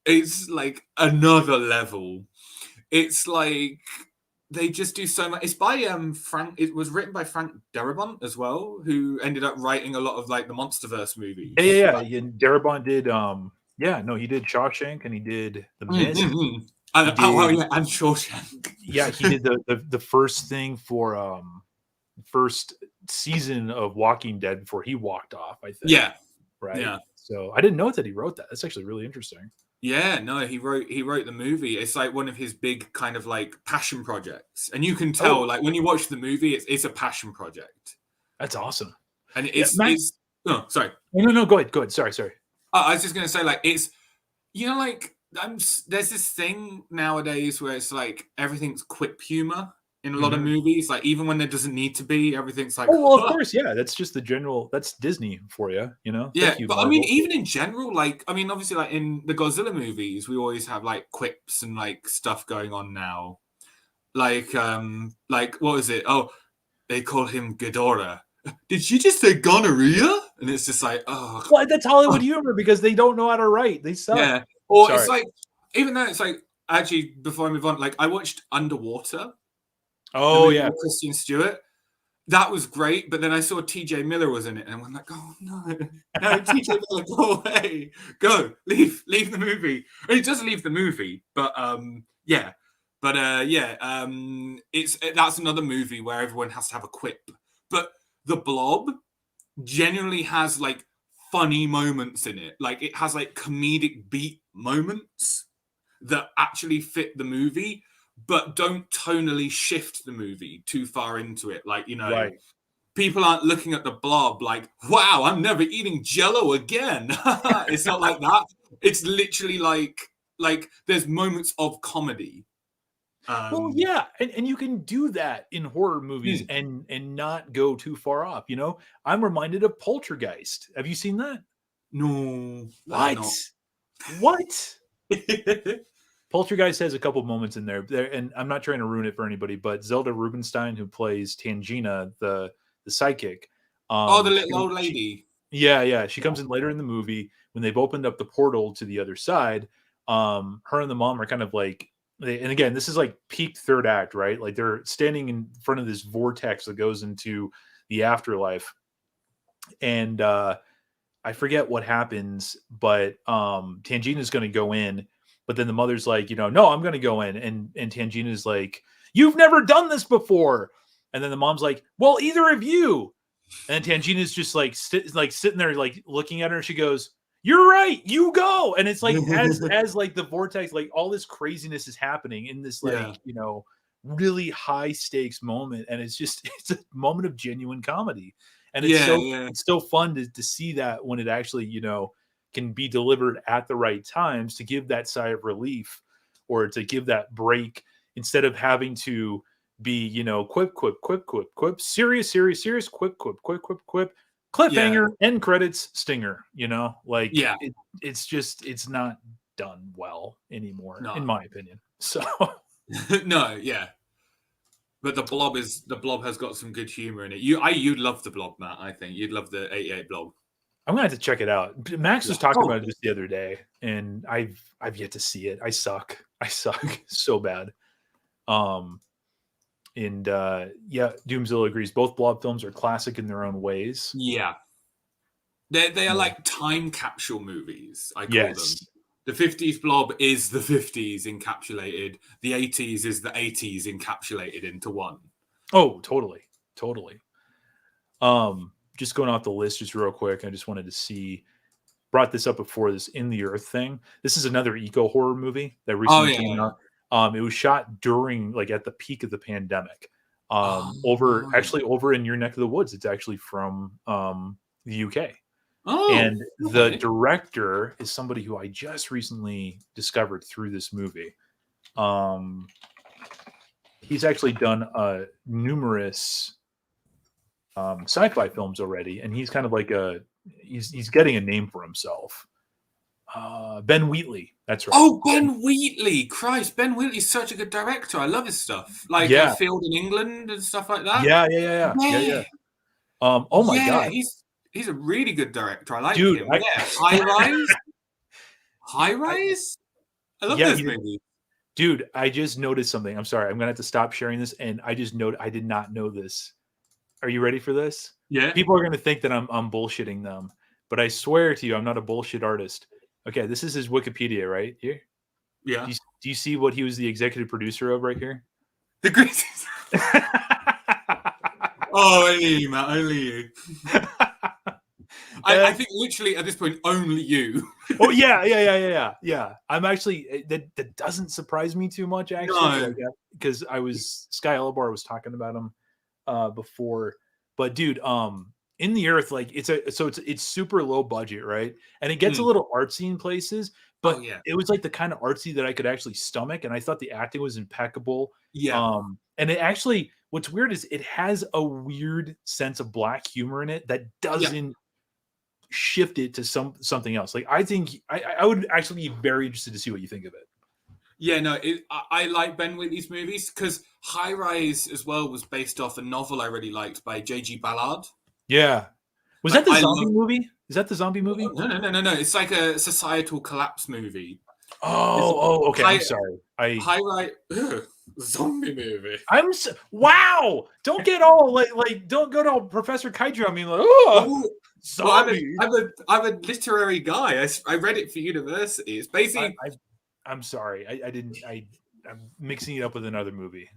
it's like another level. It's like they just do so much. It's by Frank. It was written by Frank Darabont as well, who ended up writing a lot of like the MonsterVerse movies. Yeah. And Darabont did he did Shawshank and he did The Mist. And Shawshank. Yeah, he did the first thing for first season of Walking Dead before he walked off, I think. Yeah. Right. Yeah. So I didn't know that he wrote that. That's actually really interesting. Yeah, no, he wrote the movie. It's like one of his big kind of like passion projects, and you can tell like when you watch the movie, it's a passion project. That's awesome. And it's oh, sorry. No, go ahead. Sorry. I was just gonna say, like, it's like there's this thing nowadays where it's like everything's quip humor in a lot of movies. Like even when there doesn't need to be, everything's like, oh well, of course, yeah. That's just that's Disney for you, Yeah, Thank you, but Marvel. I mean, even in general, like, I mean, obviously, like in the Godzilla movies, we always have like quips and like stuff going on now. Like what was it? Oh, they call him Ghidorah. Did she just say gonorrhea? And it's just like, oh, well, that's Hollywood humor because they don't know how to write. They suck. Yeah. Or it's like, even though it's like, actually, before I move on, like I watched Underwater. Oh yeah, Kristen Stewart. That was great, but then I saw TJ Miller was in it, and I'm like, oh no, TJ Miller, go away, leave the movie. And he does leave the movie, but that's another movie where everyone has to have a quip. But The Blob genuinely has like funny moments in it, like it has like comedic beat moments that actually fit the movie, but don't tonally shift the movie too far into it. Like, right. People aren't looking at the Blob like, wow, I'm never eating Jello again. It's not like that. It's literally like there's moments of comedy. Well, yeah, and you can do that in horror movies and not go too far off. I'm reminded of Poltergeist. Have you seen that? No. What? Poltergeist has a couple moments in there, and I'm not trying to ruin it for anybody, but Zelda Rubinstein, who plays Tangina, the psychic. The little old lady. She comes in later in the movie when they've opened up the portal to the other side. Her and the mom are kind of like, and again, this is like peak third act, right? Like they're standing in front of this vortex that goes into the afterlife. And I forget what happens, but Tangina's going to go in. But then the mother's like, no, I'm going to go in. And Tangina's like, you've never done this before. And then the mom's like, well, either of you. And Tangina's just like sitting there, like looking at her. She goes, you're right, you go. And it's like, as like the vortex, like all this craziness is happening in this, like, really high stakes moment, and it's a moment of genuine comedy, and Yeah. it's so fun to see that when it actually, you know, can be delivered at the right times to give that sigh of relief or to give that break instead of having to be, you know, quip, serious, quip, Yeah. cliffhanger, end credits, stinger, you know, like Yeah. it's not done well anymore, in No. my opinion. So No. Yeah. But the Blob has got some good humor in it. You'd love the Blob, Matt. I think you'd love the 88 Blob. I'm gonna have to check it out. Max Yeah. was talking Oh, about it just the other day, and I've yet to see it. I suck so bad. Um, and yeah, Doomzilla agrees. Both Blob films are classic in their own ways. yeah. They are Yeah. like time capsule movies, I call them. Yes. The 50s Blob is the 50s encapsulated. The 80s is the 80s encapsulated into one. Oh, totally. Just going off the list just real quick, I just wanted to see, brought this up before, this In the Earth thing. This is another eco horror movie that recently came out. It was shot during, like, at the peak of the pandemic. Over in your neck of the woods. It's actually from the UK. And the director is somebody who I just recently discovered through this movie. He's actually done numerous sci-fi films already, and he's kind of like he's getting a name for himself. Ben Wheatley, that's right. Oh, Ben Wheatley! Christ, Ben Wheatley's such a good director. I love his stuff, like Field in England and stuff like that. Yeah. Oh my god, he's a really good director. I like dude, him. High Rise. I love this movie. Dude, I just noticed something. I'm sorry, I'm gonna have to stop sharing this, and I did not know this. Are you ready for this? Yeah. People are gonna think that I'm bullshitting them, but I swear to you, I'm not a bullshit artist. Okay, this is his Wikipedia right here. Yeah. Do you see what he was the executive producer of right here? The greatest. Oh, only you, Matt. Only you. I think literally at this point, only you. Oh yeah. I'm actually that doesn't surprise me too much actually, because Sky Alabar was talking about him before. But dude, In the Earth, like it's super low budget, right? And it gets a little artsy in places, but it was like the kind of artsy that I could actually stomach, and I thought the acting was impeccable. Yeah. And it actually, what's weird is it has a weird sense of black humor in it that doesn't shift it to something else. Like I think I would actually be very interested to see what you think of it. Yeah, no, I like Ben Wheatley's movies because High Rise as well was based off a novel I really liked by J.G. Ballard. Yeah. Was that the zombie movie? Is that the zombie movie? No. It's like a societal collapse movie. Oh, okay. I'm sorry. High Rise zombie movie. Wow! Don't get all like don't go to Professor Kaiju. I mean, like, oh, zombie. Well, I'm a literary guy. I read it for university. It's basically. I'm sorry. I'm mixing it up with another movie.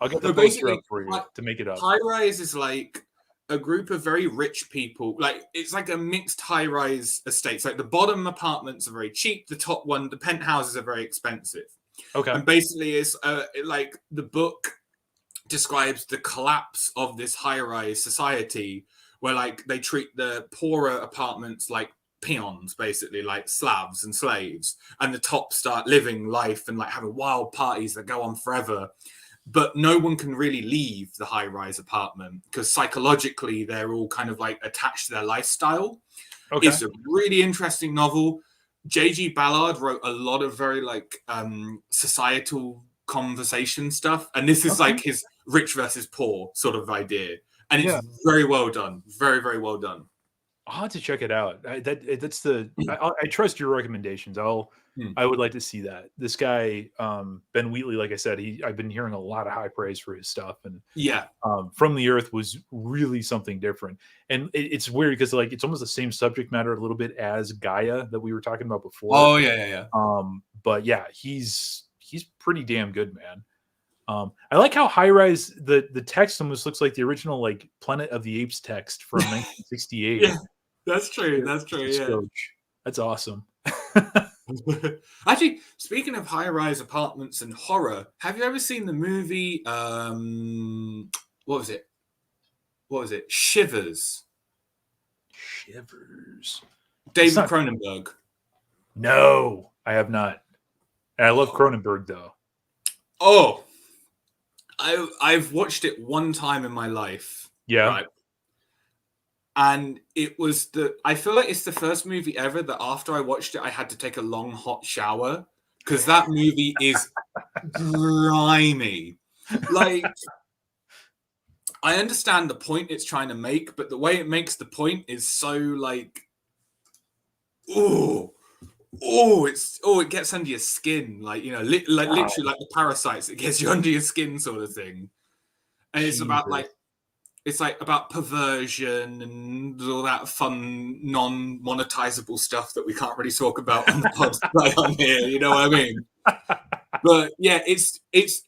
I'll get the No, poster up for you to make it up. High Rise is like a group of very rich people. Like it's like a mixed high rise estates. Like the bottom apartments are very cheap. The top one, the penthouses are very expensive. Okay. And basically, it's like the book describes the collapse of this high rise society where like they treat the poorer apartments like peons, basically like slavs and slaves, and the top start living life and like having wild parties that go on forever. But no one can really leave the high-rise apartment because psychologically they're all kind of like attached to their lifestyle. Okay. It's a really interesting novel. J.G. Ballard wrote a lot of very like societal conversation stuff, and this is like his rich versus poor sort of idea, and it's very well done, very very well done. I'll have to check it out. That's the I trust your recommendations. I would like to see that. This guy, Ben Wheatley, like I said, I've been hearing a lot of high praise for his stuff, and From the Earth was really something different. And it's weird because like it's almost the same subject matter a little bit as Gaia that we were talking about before. Oh yeah. But yeah, he's pretty damn good, man. I like how High Rise the text almost looks like the original like Planet of the Apes text from 1968. Yeah, that's true. Yeah, that's awesome. Actually, speaking of high-rise apartments and horror, have you ever seen the movie? What was it? What was it? Shivers. Shivers. It's David not. Cronenberg. No, I have not. And I love Cronenberg though. Oh, I've watched it one time in my life. Yeah. Right. And it was I feel like it's the first movie ever that after I watched it, I had to take a long hot shower because that movie is grimy. Like, I understand the point it's trying to make, but the way it makes the point is so like, it gets under your skin, like, you know, literally like the parasites, it gets you under your skin sort of thing. And it's about like, it's like about perversion and all that fun, non-monetizable stuff that we can't really talk about on the pod right on here. You know what I mean? But yeah, it's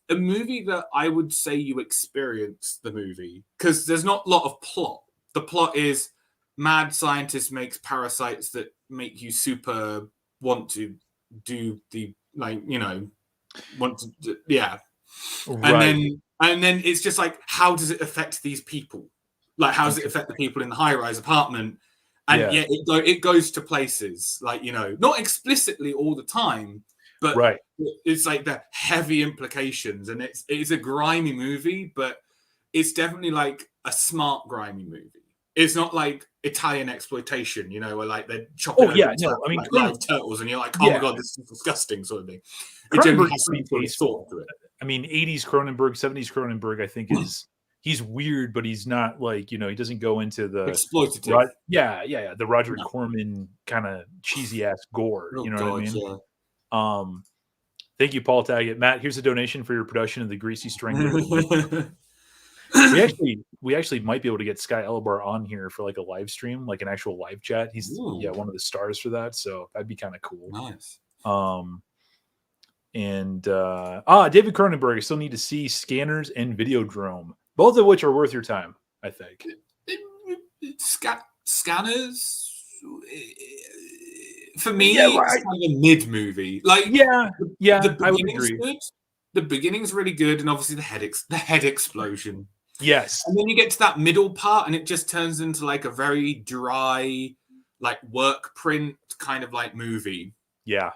a movie that I would say you experience the movie because there's not a lot of plot. The plot is mad scientist makes parasites that make you super want to do the, like, you know, want to, yeah. Right. And then it's just like, how does it affect these people? Like, how does it affect the people in the high-rise apartment? And yeah, it goes to places, like, you know, not explicitly all the time, but right. It's like the heavy implications. And it's a grimy movie, but it's definitely like a smart grimy movie. It's not like Italian exploitation, you know, where like they're chopping like live turtles, and you're like, oh my god, this is disgusting, sort of thing. It generally has some sort of thought to it. I mean, 80s Cronenberg, 70s Cronenberg, I think he's weird, but he's not like, you know, he doesn't go into the exploitative. The Roger Corman kind of cheesy ass gore. You know what I mean? Yeah. Thank you, Paul Taggett. Matt, here's a donation for your production of the Greasy Strangler. we actually might be able to get Sky Elbar on here for like a live stream, like an actual live chat. He's one of the stars for that, so that'd be kind of cool. Nice. David Cronenberg, I still need to see Scanners and Videodrome, both of which are worth your time, I think. Scanners, for me, it's kind of a mid movie. Like, the I would agree. Good. The beginning's really good, and obviously the head explosion. Yes. And then you get to that middle part, and it just turns into like a very dry, like work print kind of like movie. Yeah.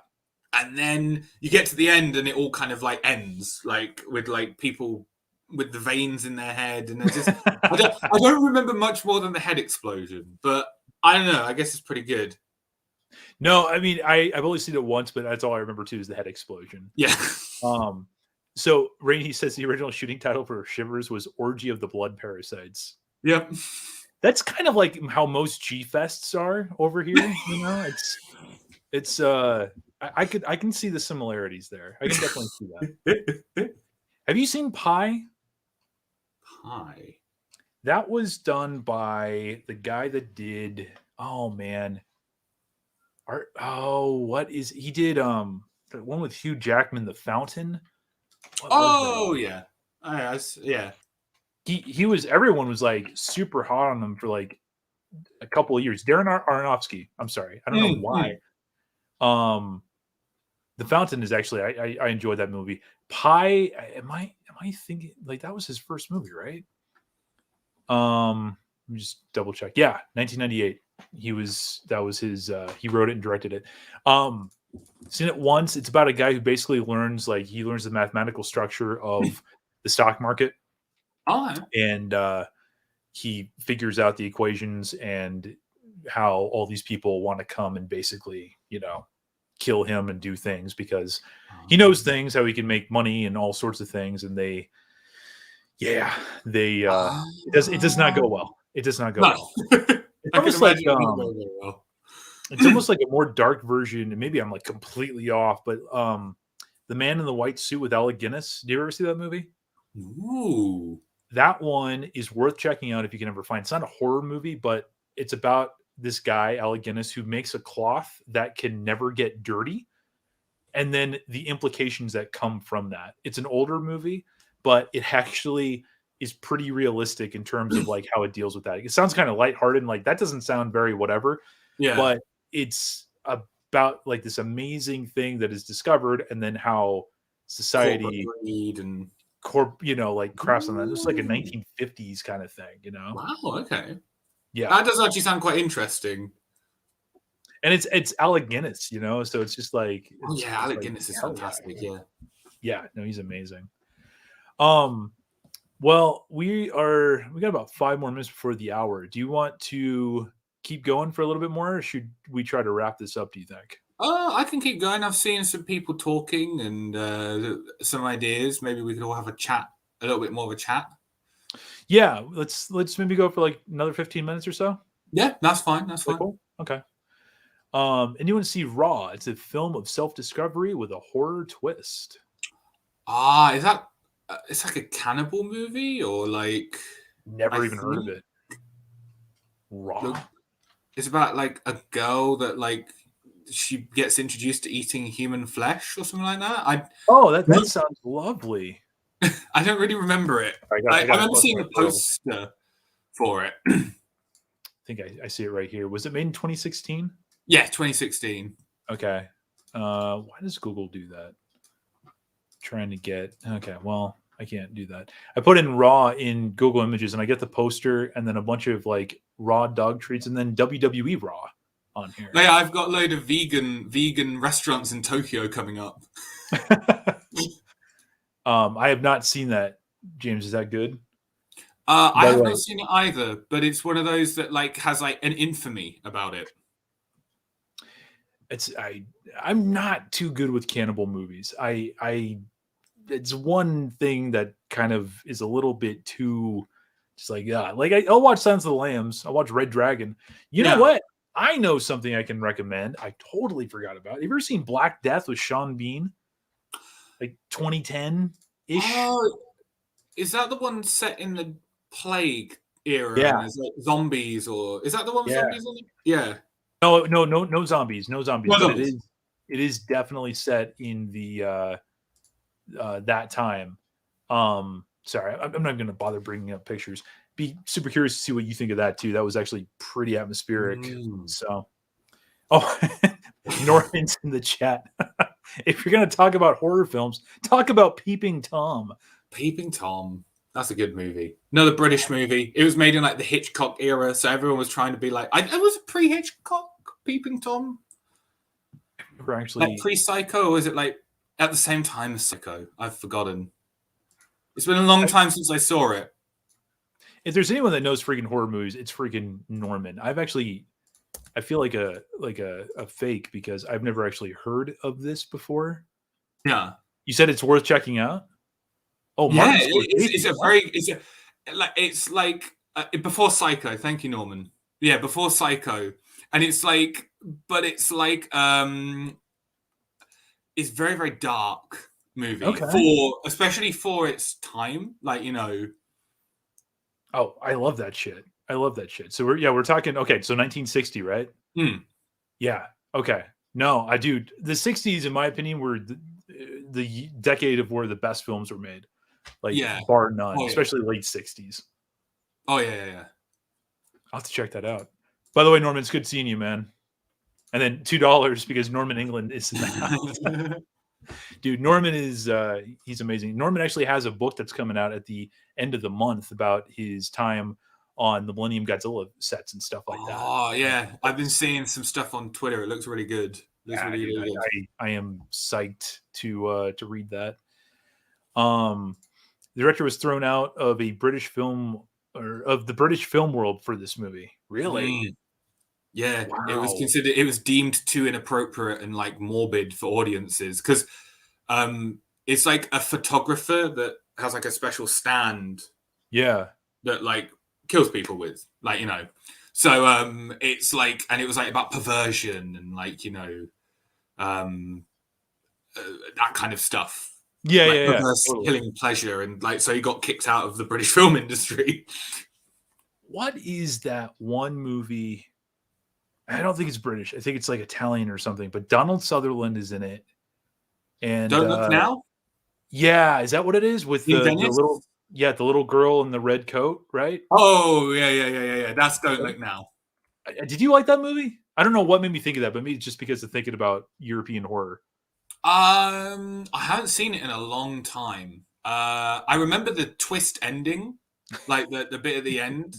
And then you get to the end, and it all kind of like ends, like with like people with the veins in their head, and it's just I don't remember much more than the head explosion, but I don't know. I guess it's pretty good. No, I mean I've only seen it once, but that's all I remember too is the head explosion. Yeah. So Rainey says the original shooting title for Shivers was Orgy of the Blood Parasites. Yep. That's kind of like how most G-fests are over here. You know, it's I can see the similarities there. I can definitely see that. Have you seen Pi? Pi. That was done by the guy that did. Oh man. What is he did? The one with Hugh Jackman, The Fountain. Yeah. Yeah. He was. Everyone was like super hot on him for like a couple of years. Darren Aronofsky. I'm sorry, I don't know why. The Fountain is actually I enjoyed that movie. Pi. Am I thinking like that was his first movie, right? Let me just double check. Yeah, 1998. That was his. He wrote it and directed it. Seen it once. It's about a guy who basically learns the mathematical structure of the stock market. And he figures out the equations and how all these people want to come and basically, you know, kill him and do things because he knows things, how he can make money and all sorts of things. And it does not go well. It does not go well. It's almost like a more dark version. And maybe I'm like completely off, but The Man in the White Suit with Alec Guinness. Do you ever see that movie? Ooh. That one is worth checking out if you can ever find. It's not a horror movie, but it's about this guy, Alec Guinness, who makes a cloth that can never get dirty. And then the implications that come from that. It's an older movie, but it actually is pretty realistic in terms of like how it deals with that. It sounds kind of lighthearted and like that doesn't sound very whatever. Yeah. But it's a about like this amazing thing that is discovered, and then how society and like crafts on that. It's like a 1950s kind of thing, Wow, okay. Yeah, that does actually sound quite interesting. And it's Alec Guinness, so it's just like Alec Guinness is fantastic. Yeah, no, he's amazing. Well, we got about 5 more minutes before the hour. Do you want to keep going for a little bit more, or should we try to wrap this up, do you think? I can keep going. I've seen some people talking and some ideas. Maybe we could all have a little bit more of a chat. Yeah, let's maybe go for like another 15 minutes or so. Yeah, that's fine. That's fine. Cool. Okay. And you want to see Raw? It's a film of self-discovery with a horror twist. Is that? It's like a cannibal movie, or like never even heard of it. Raw. It's about like a girl that like she gets introduced to eating human flesh or something like that. That sounds lovely. I don't really remember it. I remember seeing the poster for it. I think I see it right here. Was it made in 2016? Yeah, 2016. Okay. Why does Google do that? Trying to get... Okay, well, I can't do that. I put in Raw in Google Images, and I get the poster and then a bunch of like raw dog treats and then WWE Raw on here. Yeah, I've got a load of vegan restaurants in Tokyo coming up. I have not seen that. James, is that good? I have not seen it either, but it's one of those that like has like an infamy about it. I'm not too good with cannibal movies. It's one thing that kind of is a little bit too just like, yeah, like I'll watch Silence of the Lambs. I'll watch Red Dragon. You know what? I know something I can recommend. I totally forgot about. Have you ever seen Black Death with Sean Bean? Like 2010-ish? Oh, is that the one set in the plague era? Yeah. And there's like zombies, or is that the one with zombies on it? Yeah. No zombies. No zombies. But it is definitely set in the that time. Sorry, I'm not going to bother bringing up pictures. Be super curious to see what you think of that too. That was actually pretty atmospheric. So, Norman's in the chat. If you're going to talk about horror films, talk about Peeping Tom. Peeping Tom. That's a good movie. Another British movie. It was made in like the Hitchcock era, so everyone was trying to be like, it was pre-Hitchcock, Peeping Tom. We're actually like pre-Psycho, or was it like at the same time as Psycho? I've forgotten. It's been a long time since I saw it. If there's anyone that knows freaking horror movies, it's freaking Norman. I feel like a fake because I've never actually heard of this before. Yeah. You said it's worth checking out? Oh, yeah, it's like before Psycho. Thank you, Norman. Yeah, before Psycho, and it's like, but it's like, it's very, very dark movie especially for its time. Like, Oh, I love that shit. So we're talking. Okay, so 1960, right? Yeah. Okay. No, the 60s, in my opinion, were the decade of where the best films were made. Like, bar none, especially late 60s. Oh, yeah. I'll have to check that out. By the way, Norman, it's good seeing you, man. And then $2 because Norman England is in the house. Dude, Norman is he's amazing. Norman actually has a book that's coming out at the end of the month about his time on the Millennium Godzilla sets and stuff like that. Oh, yeah. I've been seeing some stuff on Twitter. It looks really good. I am psyched to read that. The director was thrown out of the British film world for this movie. Really? Yeah, wow. It was deemed too inappropriate and like morbid for audiences because it's like a photographer that has like a special stand. Yeah. That like kills people with, like, So it's like, and it was like about perversion and like, that kind of stuff. Yeah. Killing pleasure, and like, so he got kicked out of the British film industry. What is that one movie? I don't think it's British. I think it's like Italian or something. But Donald Sutherland is in it. And Don't Look Now. Yeah, is that what it is with the little girl in the red coat, right? Oh yeah. That's Don't Look Now. Did you like that movie? I don't know what made me think of that, but maybe just because of thinking about European horror. I haven't seen it in a long time. I remember the twist ending, like the bit at the end,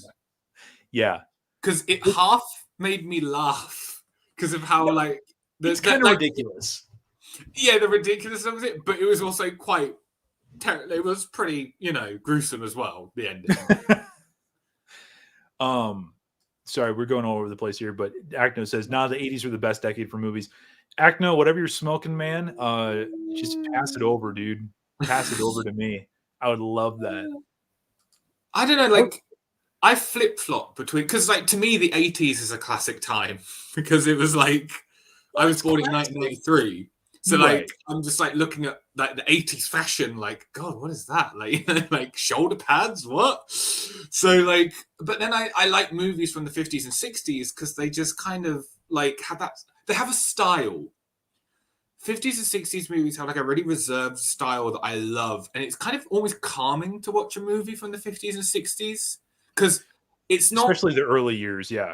Yeah, because it half made me laugh because of how like it's kind of like ridiculous. yeah, the ridiculousness of it, but it was also quite it was pretty, gruesome as well, the ending. Sorry, we're going all over the place here, but Acno says, "Nah, the '80s were the best decade for movies." Acno, whatever you're smoking, man, just pass it over, dude. Pass it over to me. I would love that. I don't know, like I flip flop between, because like to me the '80s is a classic time because it was like I was born in 1983. So like I'm just like looking at like the '80s fashion, like God, what is that? Like like shoulder pads, what? So like, but then I like movies from the '50s and '60s because they just kind of like have that. They have a style. '50s and '60s movies have like a really reserved style that I love, and it's kind of almost calming to watch a movie from the '50s and '60s because it's not, especially the early years, yeah.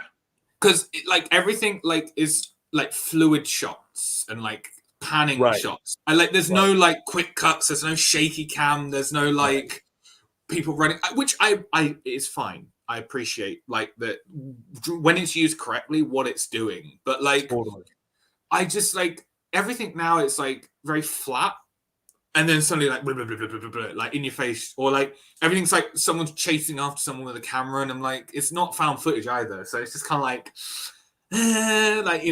Because like everything like is like fluid shots and like panning shots, and like there's no like quick cuts, there's no shaky cam, there's no like people running, which I is fine. I appreciate like that when it's used correctly, what it's doing, but like I just like everything now. It's like very flat, and then suddenly like blah, blah, blah, blah, blah, blah, like in your face, or like everything's like someone's chasing after someone with a camera, and I'm like, it's not found footage either, so it's just kind of like like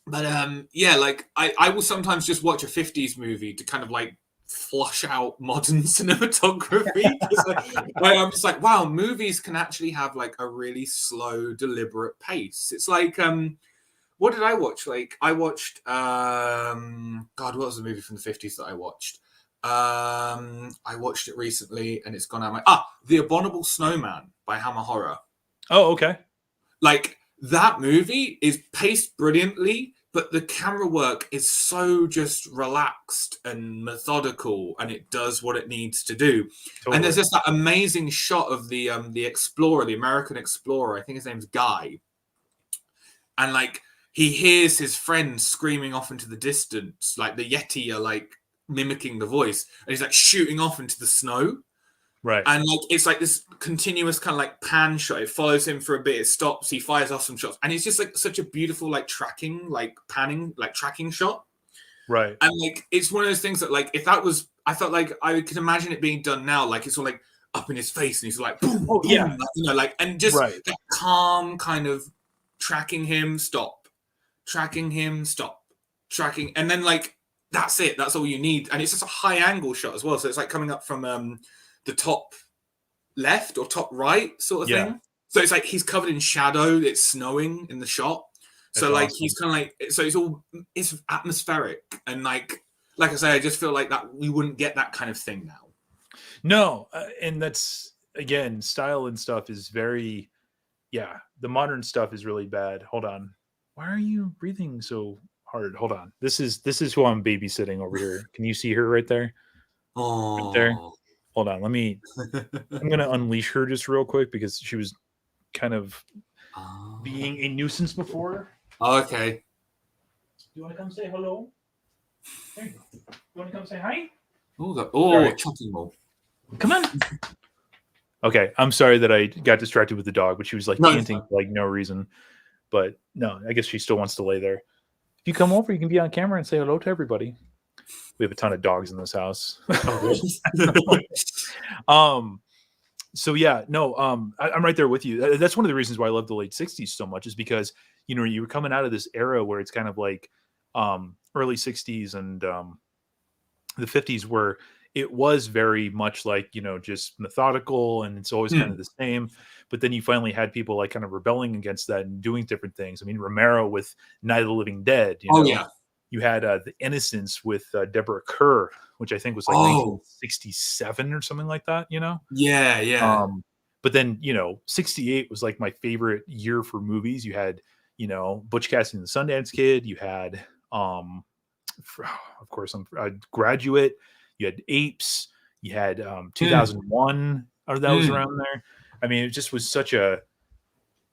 but yeah, like I will sometimes just watch a '50s movie to kind of like flush out modern cinematography. Like, I'm just like, wow, movies can actually have like a really slow, deliberate pace. It's like what did I watch? Like I watched God, what was the movie from the '50s that I watched? I watched it recently and it's gone out The Abominable Snowman by Hammer Horror. Oh, okay. Like that movie is paced brilliantly, but the camera work is so just relaxed and methodical, and it does what it needs to do. Totally. And there's just that amazing shot of the explorer, the American explorer. I think his name's Guy, and like he hears his friends screaming off into the distance, like the Yeti are like mimicking the voice, and he's like shooting off into the snow. Right. And like it's like this continuous kind of like pan shot. It follows him for a bit, it stops, he fires off some shots. And it's just like such a beautiful like tracking, like panning, like tracking shot. Right. And like it's one of those things that like if that was, I felt like I could imagine it being done now, like it's all like up in his face and he's like boom, boom, yeah. Like, like and just that calm kind of tracking him, stop. Tracking him, stop. Tracking, and then like that's it. That's all you need. And it's just a high angle shot as well. So it's like coming up from the top left or top right sort of thing. So it's like he's covered in shadow. It's snowing in the shot. So that's like awesome. He's kind of like, so it's atmospheric. And like I say, I just feel like that we wouldn't get that kind of thing now. No. And that's, again, style and stuff is very, the modern stuff is really bad. Hold on. Why are you breathing so hard? Hold on. This is who I'm babysitting over here. Can you see her right there? Oh, right there. Hold on. I'm going to unleash her just real quick because she was kind of being a nuisance before. Oh, okay. You want to come say hello? There you go. You want to come say hi? Chopping ball. Come on. Okay. I'm sorry that I got distracted with the dog, but she was like panting for like no reason. But no, I guess she still wants to lay there. If you come over, you can be on camera and say hello to everybody. We have a ton of dogs in this house. So yeah, no, I'm right there with you. That's one of the reasons why I love the late '60s so much, is because you were coming out of this era where it's kind of like early '60s and the '50s, where it was very much like just methodical and it's always kind of the same. But then you finally had people like kind of rebelling against that and doing different things. I mean, Romero with Night of the Living Dead. You had The Innocents with Deborah Kerr, which I think was like 1967 or something like that, Yeah. But then, '68 was like my favorite year for movies. You had, Butch Cassidy and the Sundance Kid. You had, of course, Graduate. You had Apes. You had 2001. That was around there. I mean, it just was such a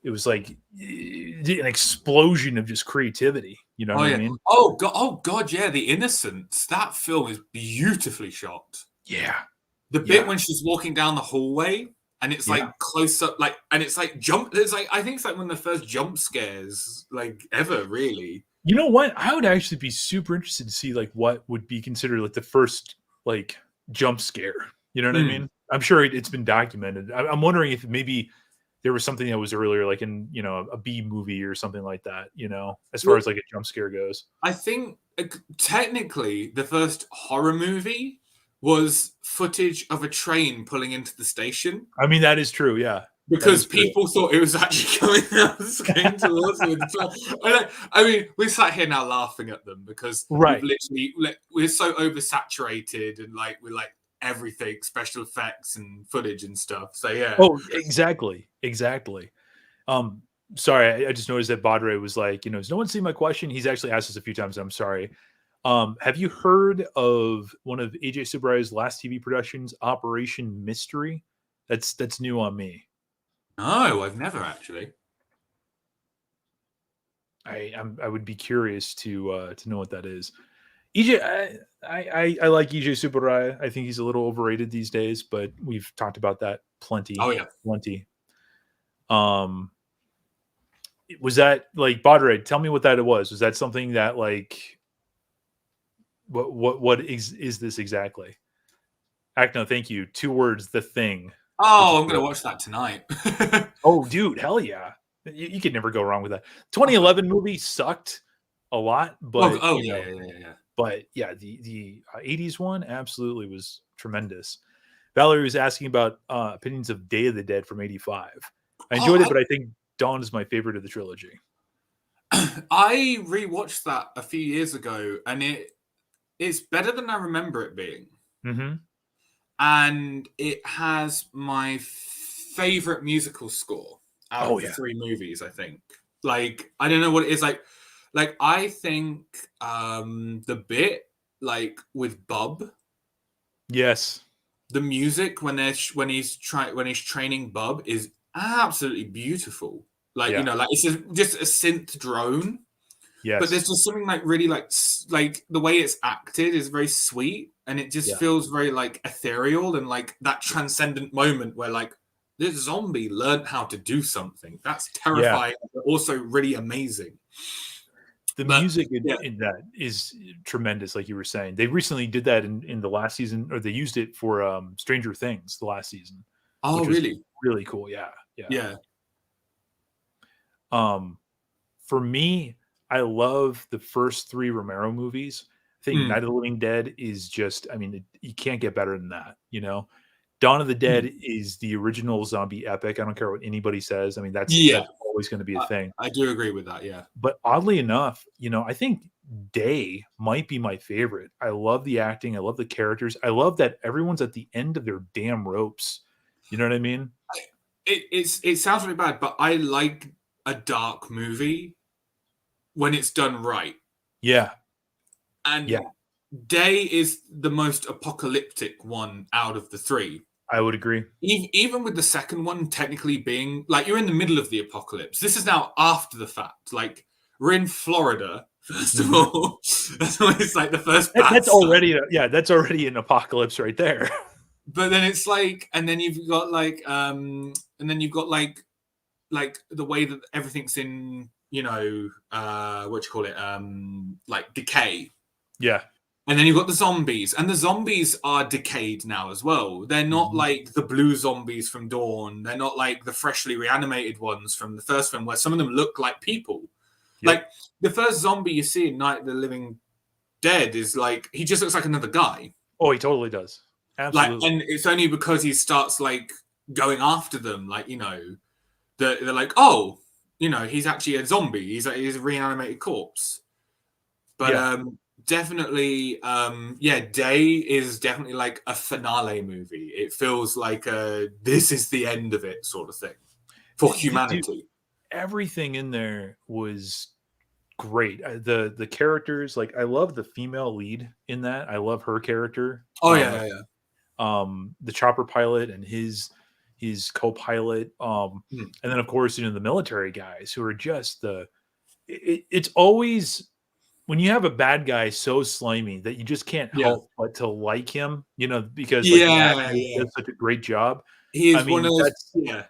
it was like an explosion of just creativity. You know Oh what I yeah. mean? Oh god, yeah. The Innocents. That film is beautifully shot. Yeah. The bit when she's walking down the hallway and it's Yeah. like close up, like, and it's like jump. It's like I think it's like one of the first jump scares like ever, really. You know what? I would actually be super interested to see like what would be considered like the first like jump scare. You know what I Mm. mean? I'm sure it's been documented. I'm wondering if maybe there was something that was earlier, like in a B movie or something like that. As far Well, as like a jump scare goes. I think technically the first horror movie was footage of a train pulling into the station. I mean, that is true. Yeah, that Because is true. people thought it was actually coming out the screen towards them. I mean, we sat here now laughing at them because Right. we're so oversaturated and like we're like everything, special effects and footage and stuff. So yeah. Oh, exactly. Um, Sorry, I just noticed that Badre was like, has no one seen my question? He's actually asked us a few times. I'm sorry. Have you heard of one of AJ Subarai's last TV productions, Operation Mystery? That's new on me. No, I've never actually. I would be curious to know what that is. EJ, I like EJ Subarai. I think he's a little overrated these days, but we've talked about that plenty. Oh yeah. Plenty. Was that like Badre? Tell me what that was. Was that something that like what is this exactly? Acno, thank you. 2 words, The Thing. Oh, I'm gonna watch that tonight. Oh, dude, hell yeah. You could never go wrong with that. 2011 movie sucked a lot, but yeah. but yeah, the 80s one absolutely was tremendous. Valerie was asking about opinions of Day of the Dead from 85. I enjoyed it, but I think Dawn is my favorite of the trilogy. I rewatched that a few years ago, and it's better than I remember it being. Mm-hmm. And it has my favorite musical score out of the 3 movies, I think. Like, I don't know what it is. Like I think the bit like with Bub. Yes. The music when he's training Bub is absolutely beautiful. Like, like it's just a synth drone. Yes. But there's just something like really like the way it's acted is very sweet, and it just feels very like ethereal and like that transcendent moment where like this zombie learned how to do something. That's terrifying, but also really amazing. The music in that is tremendous, like you were saying. They recently did that in the last season, or they used it for Stranger Things the last season. Oh, really? Really cool. Yeah. For me, I love the first 3 Romero movies. I think Night of the Living Dead is just, I mean, you can't get better than that, Dawn of the Dead is the original zombie epic. I don't care what anybody says. I mean, that's always going to be a thing. I do agree with that, yeah. But oddly enough, I think Day might be my favorite. I love the acting. I love the characters. I love that everyone's at the end of their damn ropes. You know what I mean? It sounds really bad, but I like a dark movie when it's done right. Yeah. And Day is the most apocalyptic one out of the 3. I would agree. Even with the second one technically being like you're in the middle of the apocalypse. This is now after the fact. Like we're in Florida, first of all. That's always like the first. That's already that's already an apocalypse right there. But then it's like, and then you've got like, the way that everything's in, what you call it, like decay. Yeah. And then you've got the zombies, and the zombies are decayed now as well. They're not like the blue zombies from Dawn. They're not like the freshly reanimated ones from the first film, where some of them look like people. Yep. Like the first zombie you see in Night of the Living Dead is like, he just looks like another guy. Oh, he totally does. Absolutely. Like, and it's only because he starts like going after them, like, they're like, oh, he's actually a zombie. He's a reanimated corpse. But definitely, Day is definitely like a finale movie. It feels like this is the end of it sort of thing for humanity. Dude, everything in there was great. The characters, like I love the female lead in that. I love her character. Oh yeah. The chopper pilot and his his co-pilot, and then of course the military guys who are just it's always when you have a bad guy so slimy that you just can't help but to like him, because like the actor does such a great job. He is I mean, one of those. that's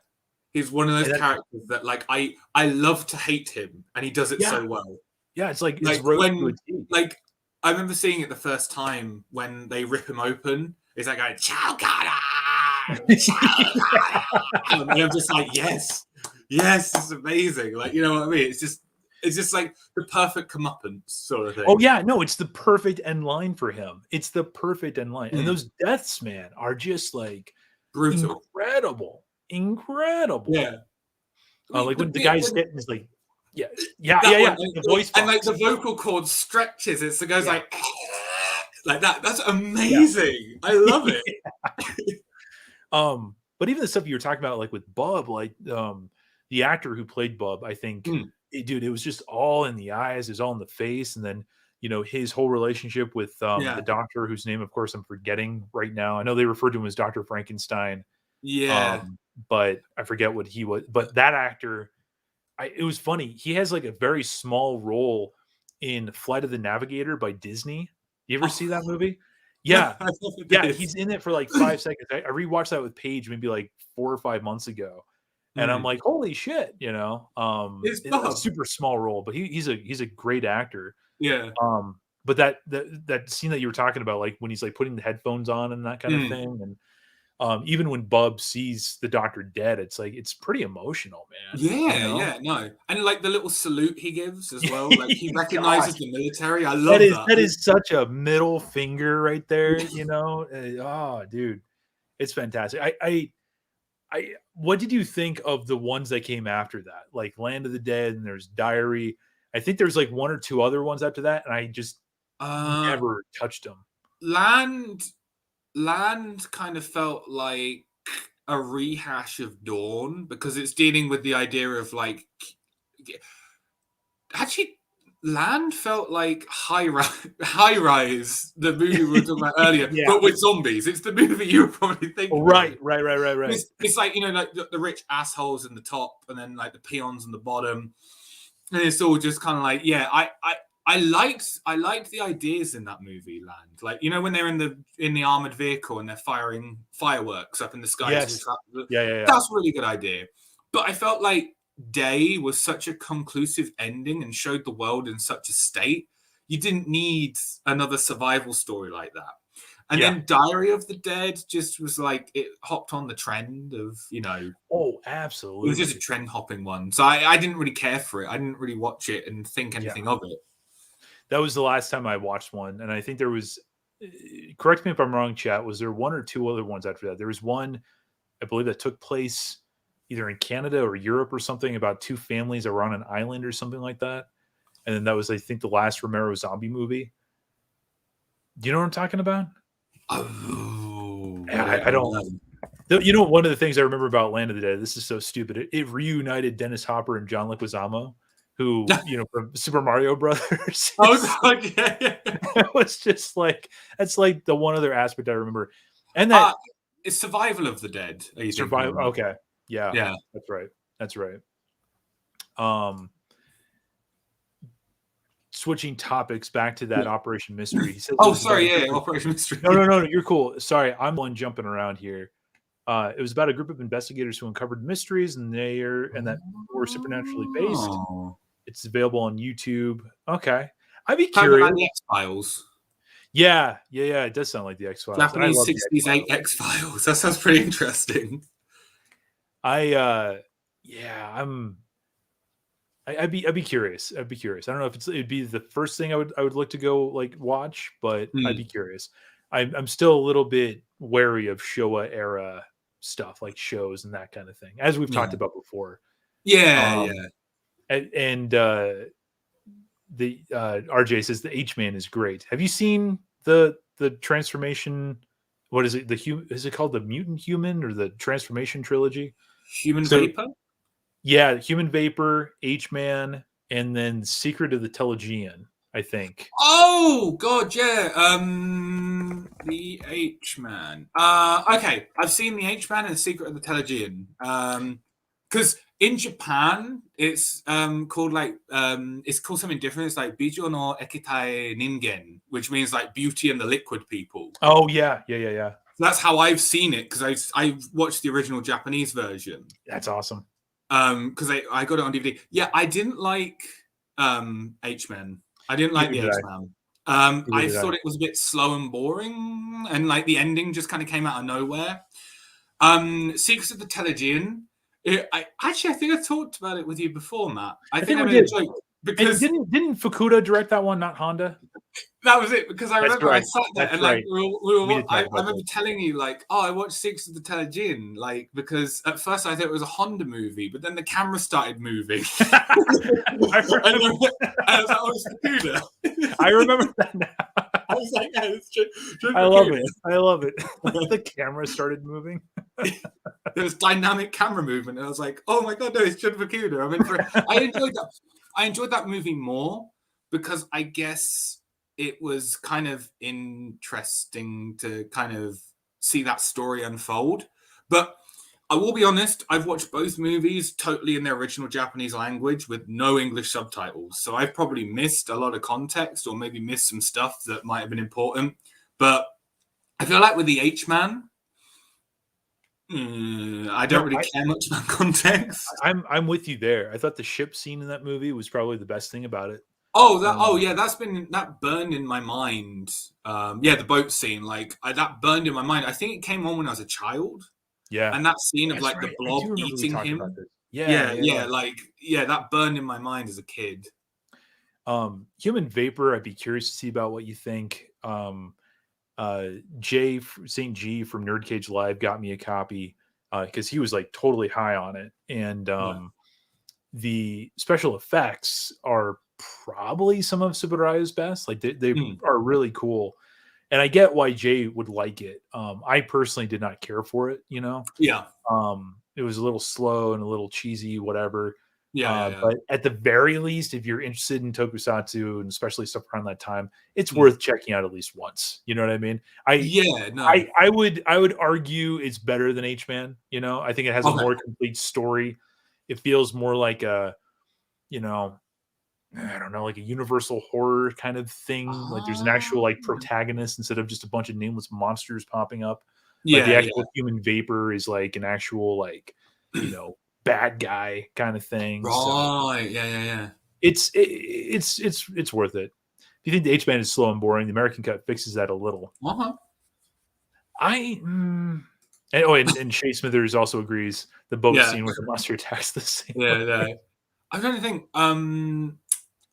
He's one of those characters that like I love to hate him, and he does it so well. Yeah, it's like it's when like I remember seeing it the first time when they rip him open. It's like going, "Ciao, Connor! Ciao, Connor!" And I'm just like, yes, it's amazing. Like, you know what I mean? It's just like the perfect comeuppance sort of thing. Oh yeah, no, it's the perfect end line for him. It's the perfect end line, and those deaths, man, are just like brutal, incredible. Yeah, like when the guy's hitting, is like, yeah. The voice and like the vocal cord stretches. It goes like that. That's amazing. I love it. But even the stuff you were talking about, like with Blob, like the actor who played Blob, I think, dude, it was just all in the eyes, it was all in the face, and then his whole relationship with the doctor, whose name, of course, I'm forgetting right now. I know they referred to him as Dr. Frankenstein. Yeah. But I forget what he was. But that actor, it was funny. He has like a very small role in Flight of the Navigator by Disney. You ever see that movie? Yeah. He's in it for like 5 seconds. I rewatched that with Paige maybe like 4 or 5 months ago. And I'm like, holy shit, it's a super small role, but he's a great actor. Yeah. But that scene that you were talking about, like when he's like putting the headphones on and that kind of thing, and even when Bub sees the doctor dead, it's like it's pretty emotional, man. No, and like the little salute he gives as well, like he recognizes the military. I love that. That is such a middle finger right there, oh, dude, it's fantastic. I what did you think of the ones that came after that, like Land of the Dead, and there's Diary? I think there's like 1 or 2 other ones after that, and I just never touched them. Land kind of felt like a rehash of Dawn because it's dealing with the idea of like actually Land felt like High Rise, the movie we were talking about earlier, but with zombies. It's the movie you were probably thinking. Right. It's like like the rich assholes in the top, and then like the peons in the bottom, and it's all just kind of like I liked the ideas in that movie, Land. Like, when they're in the armored vehicle and they're firing fireworks up in the sky. Yes. Yeah. That's a really good idea. But I felt like Day was such a conclusive ending and showed the world in such a state. You didn't need another survival story like that. And then Diary of the Dead just was like, it hopped on the trend of, Oh, absolutely. It was just a trend hopping one. So I didn't really care for it. I didn't really watch it and think anything of it. That was the last time I watched one. And I think there was, correct me if I'm wrong, chat, was there 1 or 2 other ones after that? There was one, I believe, that took place either in Canada or Europe or something, about 2 families that were on an island or something like that. And then that was, I think, the last Romero zombie movie. Do you know what I'm talking about? Oh, I don't. One of the things I remember about Land of the Dead, this is so stupid. It reunited Dennis Hopper and John Leguizamo, who, from Super Mario Brothers. I was like, it was just like, that's like the one other aspect I remember. And that it's Survival of the Dead. Survival. Okay. Yeah. That's right. Switching topics back to that Operation Mystery. He says, Operation Mystery. No, you're cool. Sorry, I'm one jumping around here. It was about a group of investigators who uncovered mysteries, and that were supernaturally based. It's available on YouTube. Okay, I'd be curious. About the X-Files. Yeah, it does sound like the X-Files. Japanese 60s X-Files. That sounds pretty interesting. I'd be curious. I don't know if it'd be the first thing I would look to go like watch, but I'd be curious. I'm still a little bit wary of Showa era stuff, like shows and that kind of thing, as we've talked about before. And the RJ says the H-Man is great. Have you seen the transformation? What is it? Is it called the Mutant Human or the Transformation Trilogy? Human Vapor? Yeah, Human Vapor, H-Man, and then Secret of the Telegian. I think. Oh God, yeah. The H-Man. Okay, I've seen the H-Man and the Secret of the Telegian. Because in Japan, it's called it's called something different. It's like Bijo no Ekitai Ningen, which means like beauty and the liquid people. Oh yeah, yeah. So that's how I've seen it because I watched the original Japanese version. That's awesome. Because I got it on DVD. Yeah, I didn't like H-Men. I didn't like the H-Man. I thought it was a bit slow and boring, and like the ending just kind of came out of nowhere. Secrets of the Telegian. I think I talked about it with you before, Matt. I think we did. Because and didn't Fukuda direct that one, not Honda? That was it, because I remember I sat there and like I remember telling you like, oh, I watched Secrets of the Telegian, like, because at first I thought it was a Honda movie, but then the camera started moving. I was like, oh, it's Fukuda. I remember that now. I was like, yeah, it's true. I love it. The camera started moving. There was dynamic camera movement, and I was like, oh my god, no, it's Jun Fukuda. I mean, I enjoyed that movie more because I guess it was kind of interesting to kind of see that story unfold. But I will be honest, I've watched both movies totally in their original Japanese language with no English subtitles. So I've probably missed a lot of context or maybe missed some stuff that might have been important. But I feel like with the H-Man, I don't really care much about context. I'm with you there. I thought the ship scene in that movie was probably the best thing about it. That burned in my mind. The boat scene, that burned in my mind. I think it came on when I was a child. Yeah, and that scene of the blob eating him. That burned in my mind as a kid. Human Vapor, I'd be curious to see about what you think. Jay St. G from Nerd Cage Live got me a copy because he was like totally high on it, and the special effects are probably some of Subarayu's best. Like they are really cool, and I get why Jay would like it. I personally did not care for it, you know. Yeah. It was a little slow and a little cheesy, whatever. Yeah. But at the very least, if you're interested in tokusatsu and especially stuff around that time, it's worth checking out at least once. You know what I mean? I would argue it's better than H-Man. You know, I think it has a more complete story. It feels more like a, you know, I don't know, like a universal horror kind of thing. Like there's an actual like protagonist instead of just a bunch of nameless monsters popping up. Like the actual Human Vapor is like an actual like, you know, bad guy kind of thing. Right. So yeah. It's worth it. If you think the H-Man is slow and boring, the American cut fixes that a little. And Shea Smithers also agrees the boat scene with the monster attacks the same. Yeah. I'm trying to think.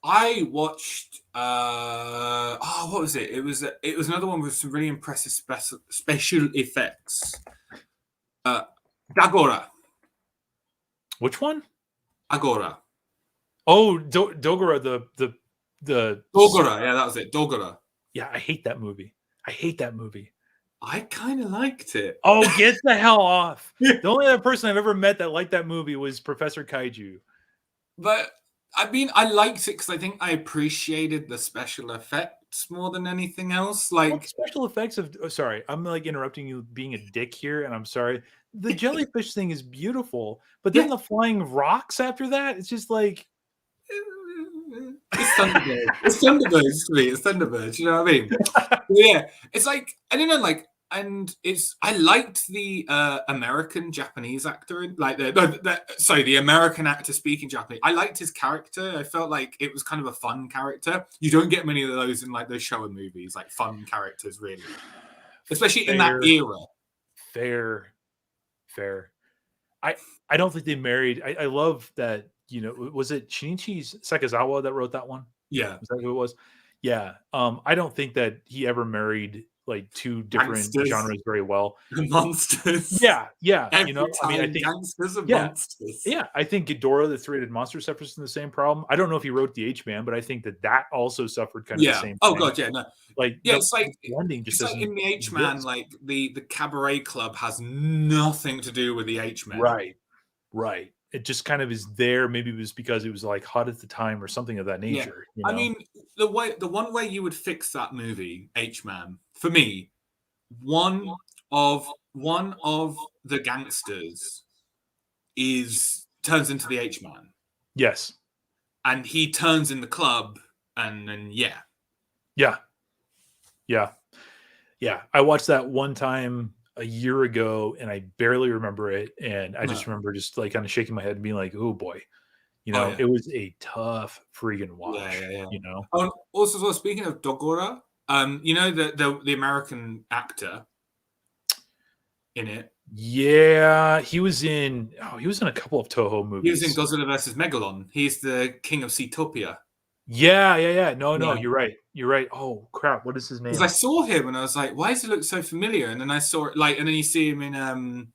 I watched. What was it? It was another one with some really impressive special effects. Dagora. Which one? Agora. Oh, Dogora, the Dogora. Yeah, that was it. Dogora. Yeah, I hate that movie. I kind of liked it. Oh, get the hell off! The only other person I've ever met that liked that movie was Professor Kaiju. But I mean, I liked it because I think I appreciated the special effects more than anything else. Like special effects of. Oh, sorry, I'm like interrupting you, being a dick here, and I'm sorry. The jellyfish thing is beautiful, but then the flying rocks after that, it's just like it's Thunderbird. It's Thunderbirds to me. It's Thunderbirds. You know what I mean? Yeah, it's like I don't know, like. And I liked the American Japanese actor, like the American actor speaking Japanese. I liked his character. I felt like it was kind of a fun character. You don't get many of those in like those Showa movies, like fun characters, really, especially in that era. Fair. I don't think they married. I love that. You know, was it Shinichi Sakazawa that wrote that one? Yeah, is that who it was? Yeah. I don't think that he ever married like two different genres very well. Monsters. Yeah. You know, I mean, I think gangsters and monsters. Yeah, I think Ghidorah, the Three-Headed Monster, suffers from the same problem. I don't know if he wrote the H-Man, but I think that also suffered kind of the same. Oh god, yeah, no. Like it's like blending just like in the H-Man, like the cabaret club has nothing to do with the H-Man. Right. it just kind of is there. Maybe it was because it was like hot at the time or something of that Yeah. nature. I mean, the one way you would fix that movie, H-Man, for me, one of the gangsters turns into the H-Man. Yes. And he turns in the club, and then yeah. I watched that one time a year ago, and I barely remember it. And I just remember just like kind of shaking my head and being like, "Oh boy," It was a tough freaking watch. Also, speaking of Dogora, the American actor in it. Yeah, he was in a couple of Toho movies. He was in Godzilla vs. Megalon. He's the king of Seatopia. Yeah. No, you're right. Oh crap, what is his name? Because I saw him and I was like, why does he look so familiar? And then I saw it and then you see him in and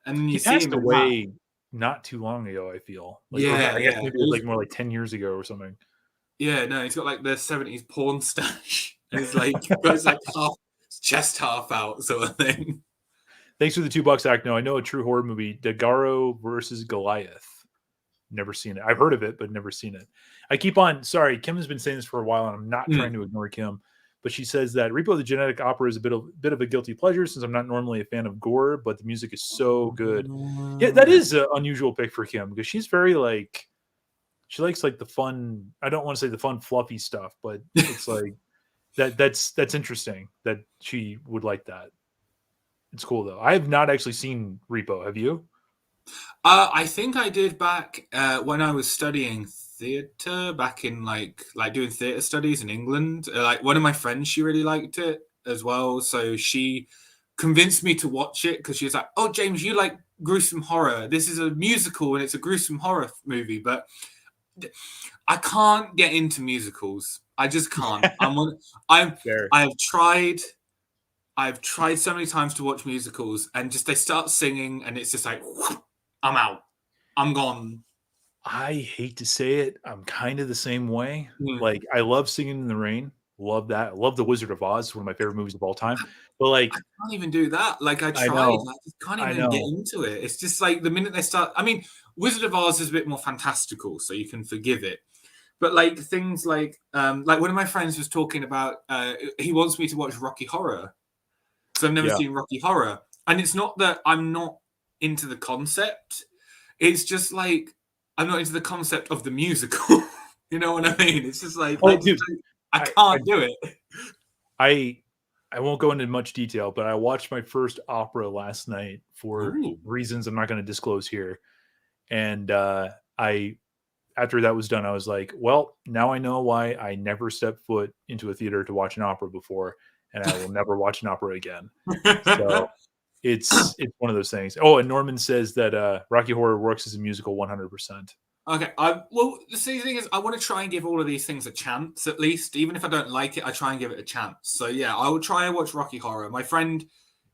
then you see him away not too long ago, I feel. I guess maybe it was like more like 10 years ago or something. Yeah, no, he's got like the 70s porn stash. And he's like got his like chest half out sort of thing. Thanks for the $2, Act. No, I know a true horror movie, Daguerre versus Goliath. Never seen it. I've heard of it, but never seen it. I keep on. Sorry, Kim has been saying this for a while, and I'm not trying to ignore Kim, but she says that Repo the Genetic Opera is a bit of a guilty pleasure since I'm not normally a fan of gore, but the music is so good. Yeah, that is an unusual pick for Kim because she's very like she likes like the fun. I don't want to say the fun, fluffy stuff, but it's like that's interesting that she would like that. It's cool though. I have not actually seen Repo. Have you? I think I did back when I was studying theatre, back in like doing theatre studies in England. Like one of my friends, she really liked it as well, so she convinced me to watch it because she was like, "Oh, James, you like gruesome horror? This is a musical and it's a gruesome horror movie." But I can't get into musicals. I just can't. I've tried so many times to watch musicals, and just they start singing, and it's just like, I'm out. I'm gone. I hate to say it. I'm kind of the same way. Like, I love Singing in the Rain. Love that. I love The Wizard of Oz. One of my favorite movies of all time. But like, I can't even do that. Like, I tried. I just can't even get into it. It's just like the minute they start. I mean, Wizard of Oz is a bit more fantastical, so you can forgive it. But like things like one of my friends was talking about. He wants me to watch Rocky Horror. So I've never seen Rocky Horror, and it's not that I'm not into the concept. It's just like I'm not into the concept of the musical. You know what I mean? It's just like I can't do it. I won't go into much detail, but I watched my first opera last night for reasons I'm not going to disclose here. And after that was done, I was like, well, now I know why I never stepped foot into a theater to watch an opera before, and I will never watch an opera again. So it's one of those things. Oh, and Norman says that Rocky Horror works as a musical 100%. Okay. Well, the thing is, I want to try and give all of these things a chance, at least. Even if I don't like it, I try and give it a chance. So yeah, I will try and watch Rocky Horror. My friend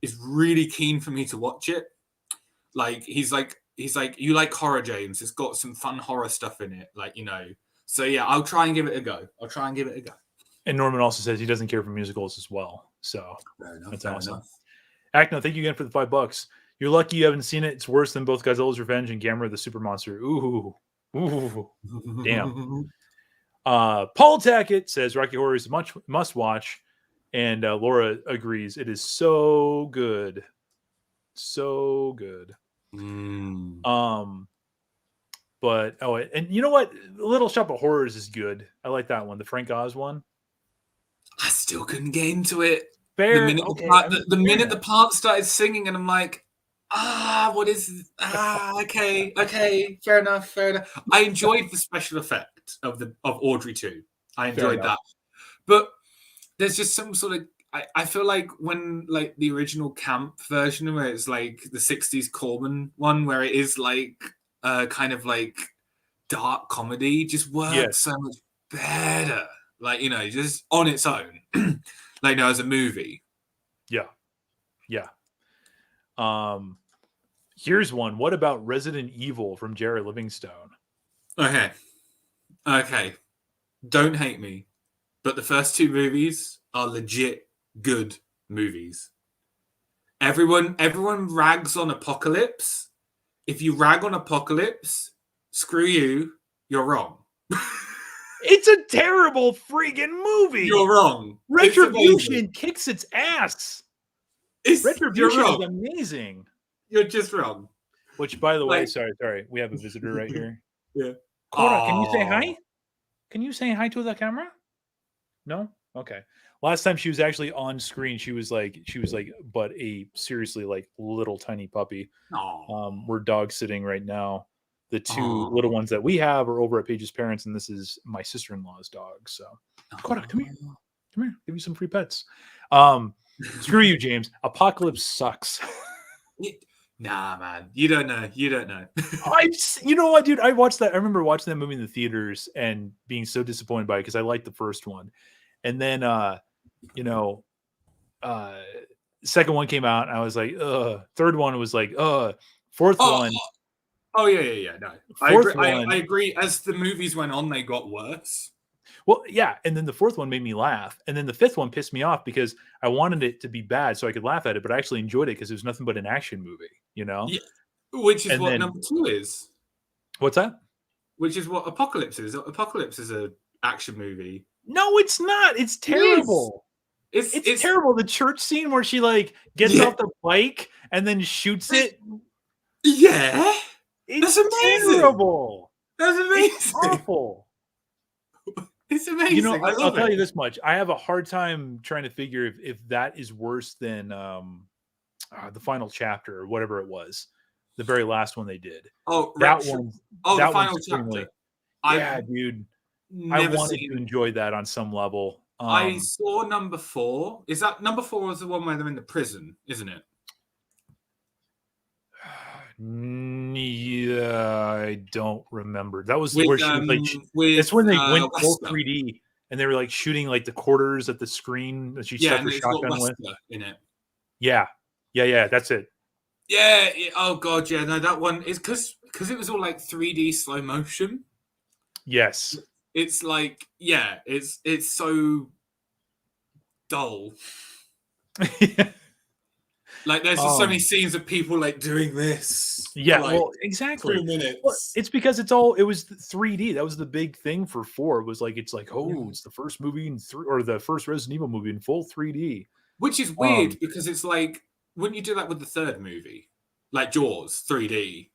is really keen for me to watch it. Like he's like, you like horror, James? It's got some fun horror stuff in it, like So yeah, I'll try and give it a go. And Norman also says he doesn't care for musicals as well. So that's awesome. Acno, thank you again for the $5. You're lucky you haven't seen it. It's worse than both Godzilla's Revenge and Gamera the Super Monster. Ooh, damn. Paul Tackett says Rocky Horror is a must watch, and Laura agrees. It is so good, so good. But and you know what? Little Shop of Horrors is good. I like that one, the Frank Oz one. I still couldn't get into it. Fair. The minute the part started singing, and I'm like, what is? Okay, fair enough. I enjoyed the special effect of Audrey 2. I enjoyed that, but there's just some sort of. I feel like when like the original camp version where it's like the 60s Corman one where it is like kind of like dark comedy just works so much better. Like, just on its own. Like, as a movie. Yeah. Here's one. What about Resident Evil from Jared Livingstone? Okay. Don't hate me, but the first two movies are legit good movies. Everyone rags on Apocalypse. if you rag on Apocalypse, screw you. You're wrong. It's a terrible friggin' movie. You're wrong. Retribution kicks its ass. Retribution is wrong. amazing. You're just wrong. Which, by the way, Like- sorry, we have a visitor right here. Yeah. Cora, can you say hi? Can you say hi to the camera? No? Okay. Last time she was actually on screen, she was like, but a seriously like little tiny puppy. We're dog sitting right now. The two little ones that we have are over at Paige's parents, and this is my sister-in-law's dog. So, Cora, come here, give you some free pets. Screw you, James. Apocalypse sucks. Nah, man, you don't know. You know what, dude? I remember watching that movie in the theaters and being so disappointed by it because I liked the first one, and then second one came out, and I was like, third one was like, fourth one. Oh yeah. No, I agree. As the movies went on, they got worse. Well, yeah, and then the fourth one made me laugh, and then the fifth one pissed me off because I wanted it to be bad so I could laugh at it, but I actually enjoyed it because it was nothing but an action movie, you know. Yeah, which is what number 2 is. What's that? Which is what Apocalypse is. Apocalypse is an action movie. No, it's not. It's terrible. It's terrible. The church scene where she like gets off the bike and then shoots it. Yeah. It's terrible. That's amazing. It's awful. It's amazing. You know, I'll tell you this much. I have a hard time trying to figure if that is worse than the final chapter or whatever it was. The very last one they did. Oh, that one. Oh, the final chapter. Yeah, dude. I wanted to enjoy that on some level. I saw number 4. Is that number 4 was the one where they're in the prison, isn't it? Yeah, I don't remember. That was where she was like. It's when they went full 3D and they were like shooting like the quarters at the screen that she stuck her shotgun with. In it. Yeah. That's it. Yeah. Oh god, yeah. No, that one is because it was all like 3D slow motion. Yes. It's like it's so dull. Like there's just so many scenes of people like doing this. Yeah, for, like, well, exactly. 2 minutes. Well, it's because it was 3D. That was the big thing for 4. It's the first movie or the first Resident Evil movie in full 3D. Which is weird because it's like, wouldn't you do that with the third movie, like Jaws 3D?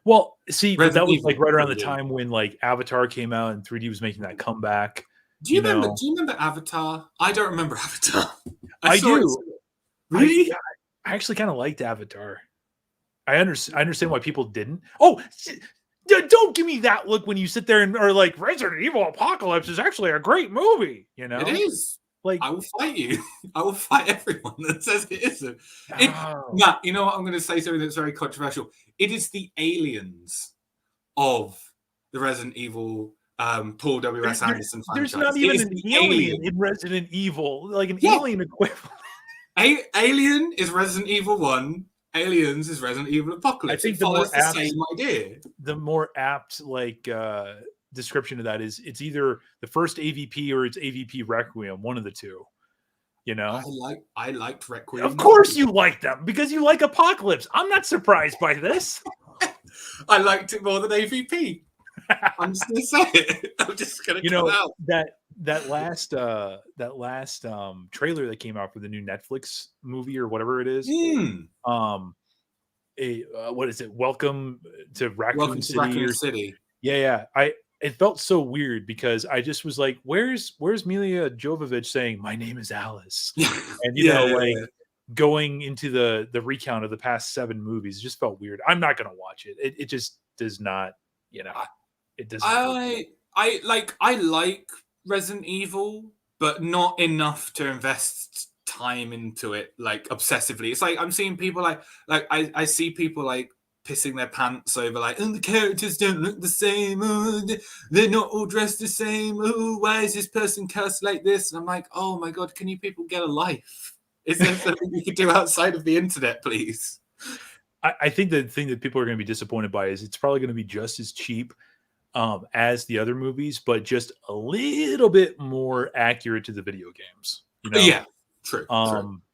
Well, see, but that was like right around 3D. the time when like Avatar came out and 3D was making that comeback. Do you remember Avatar? I don't remember Avatar. I do. Really? I actually kind of liked Avatar. I understand why people didn't. Oh, don't give me that look when you sit there and are like, Resident Evil Apocalypse is actually a great movie. You know, it is. Like, I will fight you. I will fight everyone that says it isn't. Matt, you know what? I'm going to say something that's very controversial. It is the aliens of the Resident Evil Paul W.S. Anderson franchise. There's not even an alien in Resident Evil, like an alien equivalent. Alien is Resident Evil 1. Aliens is Resident Evil Apocalypse. I think the same idea. The more apt description of that is it's either the first AVP or it's AVP Requiem, one of the two. You know, I liked Requiem. Of course you like them because you like Apocalypse. I'm not surprised by this. I liked it more than AVP. I'm just gonna say it. I'm just gonna come out. That last trailer that came out for the new Netflix movie or whatever it is. What is it? Welcome to Raccoon City. Yeah. It felt so weird because I just was like, where's Mila Jovovich saying my name is Alice? And going into the recount of the past 7 movies, it just felt weird. I'm not gonna watch it. It just does not, it doesn't. I like Resident Evil, but not enough to invest time into it like obsessively. It's like I'm seeing people like I see people like pissing their pants over like, the characters don't look the same. They're not all dressed the same. Why is this person cursed like this? And I'm like, oh my god, can you people get a life? Is there something you could do outside of the internet, please? I think the thing that people are going to be disappointed by is it's probably going to be just as cheap as the other movies, but just a little bit more accurate to the video games. Yeah, true.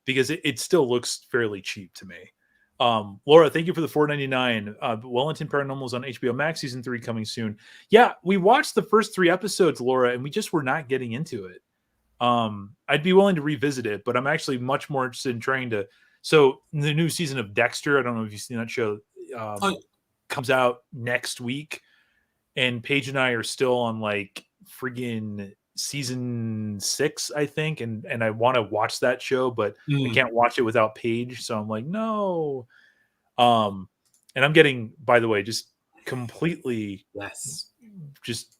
Because it still looks fairly cheap to me. Laura, thank you for the $4.99. Wellington Paranormals on HBO Max season 3 coming soon. Yeah, we watched the first 3 episodes, Laura, and we just were not getting into it. I'd be willing to revisit it, but I'm actually much more interested in trying to. So the new season of Dexter, I don't know if you've seen that show, comes out next week, and Paige and I are still on like friggin' season 6, I think, and I want to watch that show, but I can't watch it without Paige, so I'm like, no. And I'm getting, by the way, just completely just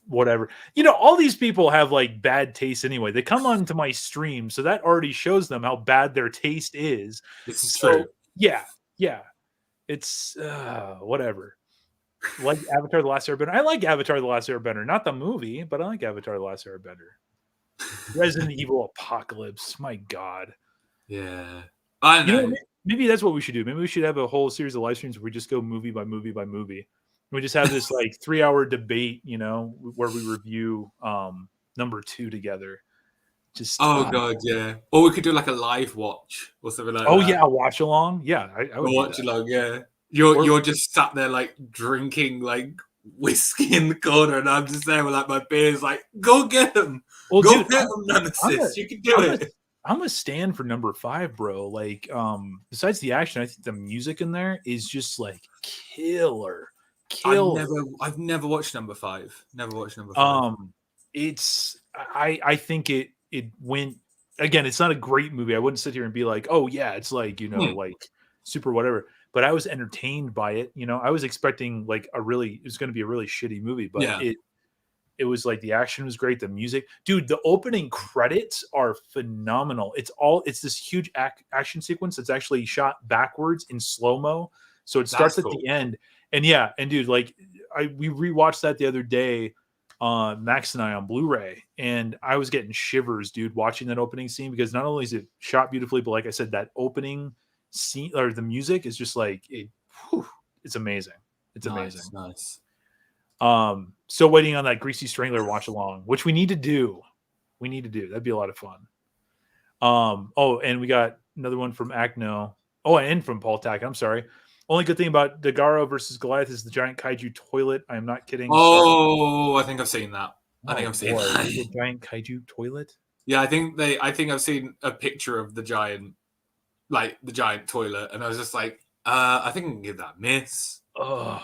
whatever. All these people have like bad taste anyway. They come onto my stream, so that already shows them how bad their taste is. This is true. Yeah. It's whatever. Like Avatar: The Last Airbender. I like Avatar: The Last Airbender, not the movie, but I like Avatar: The Last Airbender. Resident Evil Apocalypse. My God. Yeah. I know. Maybe that's what we should do. Maybe we should have a whole series of live streams where we just go movie by movie by movie. We just have this like 3-hour debate, where we review number 2 together. Just God, yeah. Or we could do like a live watch or something like that. Oh yeah, a watch along. Yeah, I would watch along. Yeah, you're just sat there like drinking like whiskey in the corner, and I'm just there with like my beers. Like, go get them. Well, go get them, Nemesis. You can do it. I'm a stand for number 5, bro. Like, besides the action, I think the music in there is just like killer. I've never watched number 5. Never watched number 5. I think it went, again, it's not a great movie. I wouldn't sit here and be like, oh yeah, it's like, like super whatever, but I was entertained by it. I was expecting like it was going to be a really shitty movie, but it was like the action was great. The music, dude, the opening credits are phenomenal. It's this huge action sequence that's actually shot backwards in slow-mo. So it starts at the end. And yeah, and dude, like we rewatched that the other day, Max and I on Blu-ray, and I was getting shivers, dude, watching that opening scene, because not only is it shot beautifully, but like I said, that opening scene or the music is just like it's amazing. It's amazing. Nice. So waiting on that Greasy Strangler watch along, which we need to do. That'd be a lot of fun. And we got another one from Acno. And from Paul Tack. I'm sorry. Only good thing about Dagaro versus Goliath is the giant kaiju toilet. I am not kidding. I think I've seen that. I've seen that. The giant kaiju toilet. Yeah, I think I've seen a picture of the giant toilet, and I was just like, I think I can give that a miss. Oh.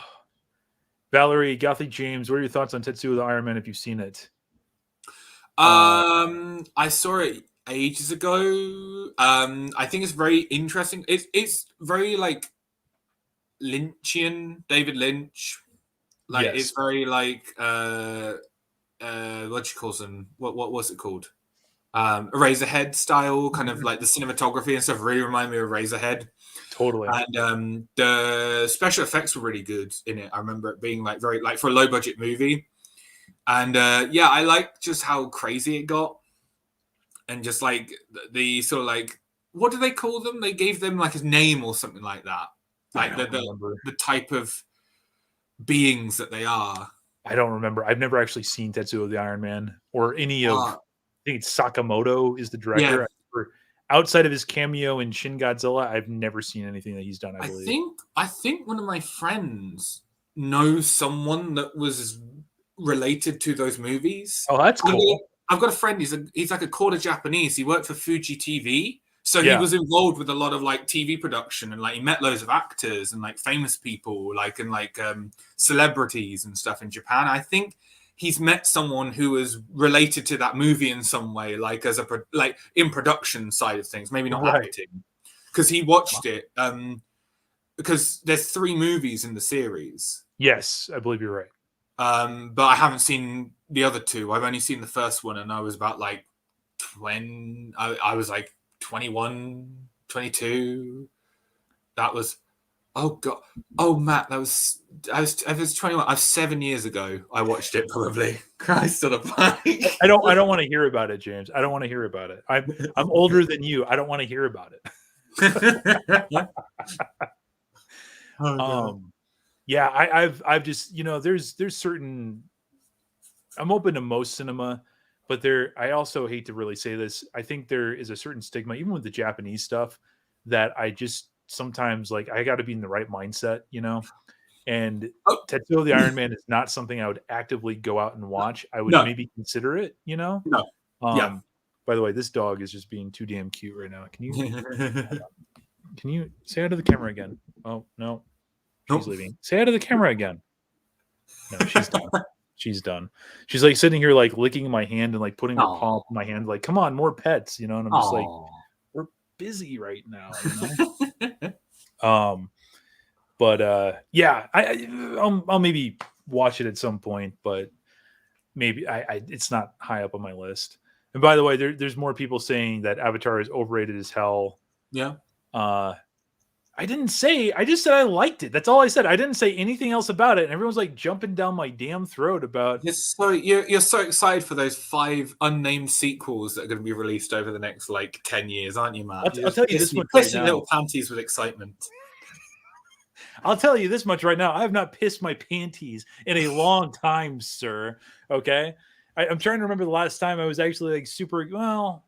Valerie, Gothic James, what are your thoughts on Tetsuo the Iron Man if you've seen it? I saw it ages ago. I think it's very interesting. It's very like Lynchian, David Lynch. Like, yes. It's very like what you call them? What was it called? Eraserhead style, kind of like the cinematography and stuff really remind me of Eraserhead. Totally. And the special effects were really good in it. I remember it being like very like for a low budget movie. And I like just how crazy it got. And just like the sort of like, what do they call them? They gave them like a name or something like that. Like the type of beings that they are. I don't remember. I've never actually seen Tetsuo the Iron Man or any of. I think it's Sakamoto is the director. Yeah. Outside of his cameo in Shin Godzilla, I've never seen anything that he's done. I believe. I think one of my friends knows someone that was related to those movies. Oh, that's cool. I've got a friend. He's like a quarter Japanese. He worked for Fuji TV. So he was involved with a lot of like TV production, and like he met loads of actors and like famous people, like and like celebrities and stuff in Japan. I think he's met someone who was related to that movie in some way, like as like in production side of things, maybe not acting, because he watched it. Because there's 3 movies in the series. Yes, I believe you're right. But I haven't seen the other 2. I've only seen the first one, and I was about like 20. I was like 21, 22. That was, oh god, oh Matt, I was 21. I was 7 years ago. I watched it probably. Christ on a pike. I don't want to hear about it, James. I don't want to hear about it. I'm older than you. I don't want to hear about it. Yeah, I've just, there's certain. I'm open to most cinema. But I also hate to really say this. I think there is a certain stigma, even with the Japanese stuff, that I just sometimes like I got to be in the right mindset, you know. And Oh, Tetsuo the Iron Man is not something I would actively go out and watch. I would no, maybe consider it, you know. no, yeah. By the way, this dog is just being too damn cute right now. Can you say hi to the camera again? Oh no, she's Nope. leaving. Say hi to the camera again. No, she's done. She's done. She's like sitting here, like licking my hand and like putting her paw up in my hand, like, come on, more pets, you know. And I'm just like, we're busy right now, you know. But yeah, I'll maybe watch it at some point, but maybe it's not high up on my list. And by the way, there's more people saying that Avatar is overrated as hell. Yeah. I didn't say. I just said I liked it. That's all I said. I didn't say anything else about it. And everyone's like jumping down my damn throat about. You're so excited for those 5 unnamed sequels that are going to be released over the next like 10 years, aren't you, Matt? I'll tell you this much right now. Little panties with excitement. I'll tell you this much right now. I have not pissed my panties in a long time, sir. Okay, I'm trying to remember the last time I was actually like super. Well,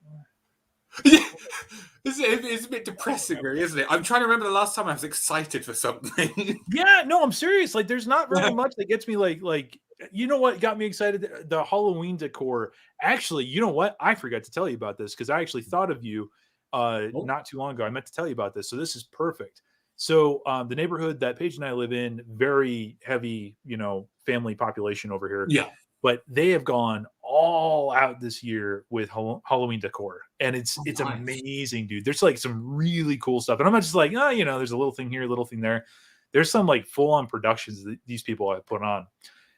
it's a bit depressing, really, isn't it? I'm trying to remember the last time I was excited for something. Yeah, no, I'm serious. Like, there's not really much that gets me like. You know what got me excited? The Halloween decor. Actually, you know what? I forgot to tell you about this because I actually thought of you not too long ago. I meant to tell you about this. So this is perfect. So the neighborhood that Paige and I live in, very heavy, you know, family population over here. Yeah. But they have gone all out this year with Halloween decor. And it's nice. Amazing, dude. There's like some really cool stuff. And I'm not just like, you know, there's a little thing here, a little thing there. There's some like full-on productions that these people have put on.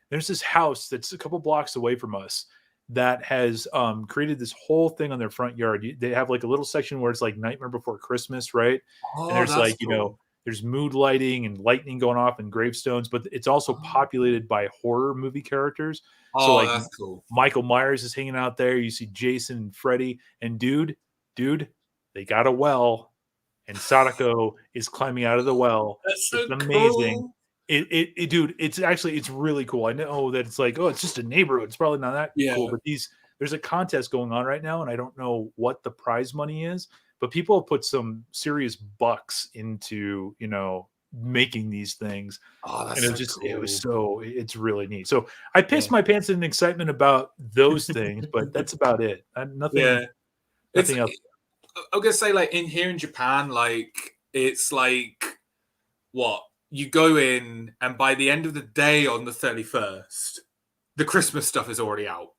There's this house that's a couple blocks away from us that has created this whole thing on their front yard. They have like a little section where it's like Nightmare Before Christmas, right? And there's like, cool. You know, there's mood lighting and lightning going off and gravestones, but it's also populated by horror movie characters. So like that's cool. Michael Myers is hanging out there. You see Jason and Freddy, and dude, they got a well, and Sadako is climbing out of the well. That's so it's amazing. Cool. Dude, it's really cool. I know that it's like, it's just a neighborhood. It's probably not that cool, but there's a contest going on right now, and I don't know what the prize money is, but people have put some serious bucks into, you know, making these things. That's and it's really neat. So I pissed my pants in excitement about those things, but that's about it. Nothing else. I'm gonna say, like, in here in Japan, like, it's like what you go in, and by the end of the day on the 31st, the Christmas stuff is already out.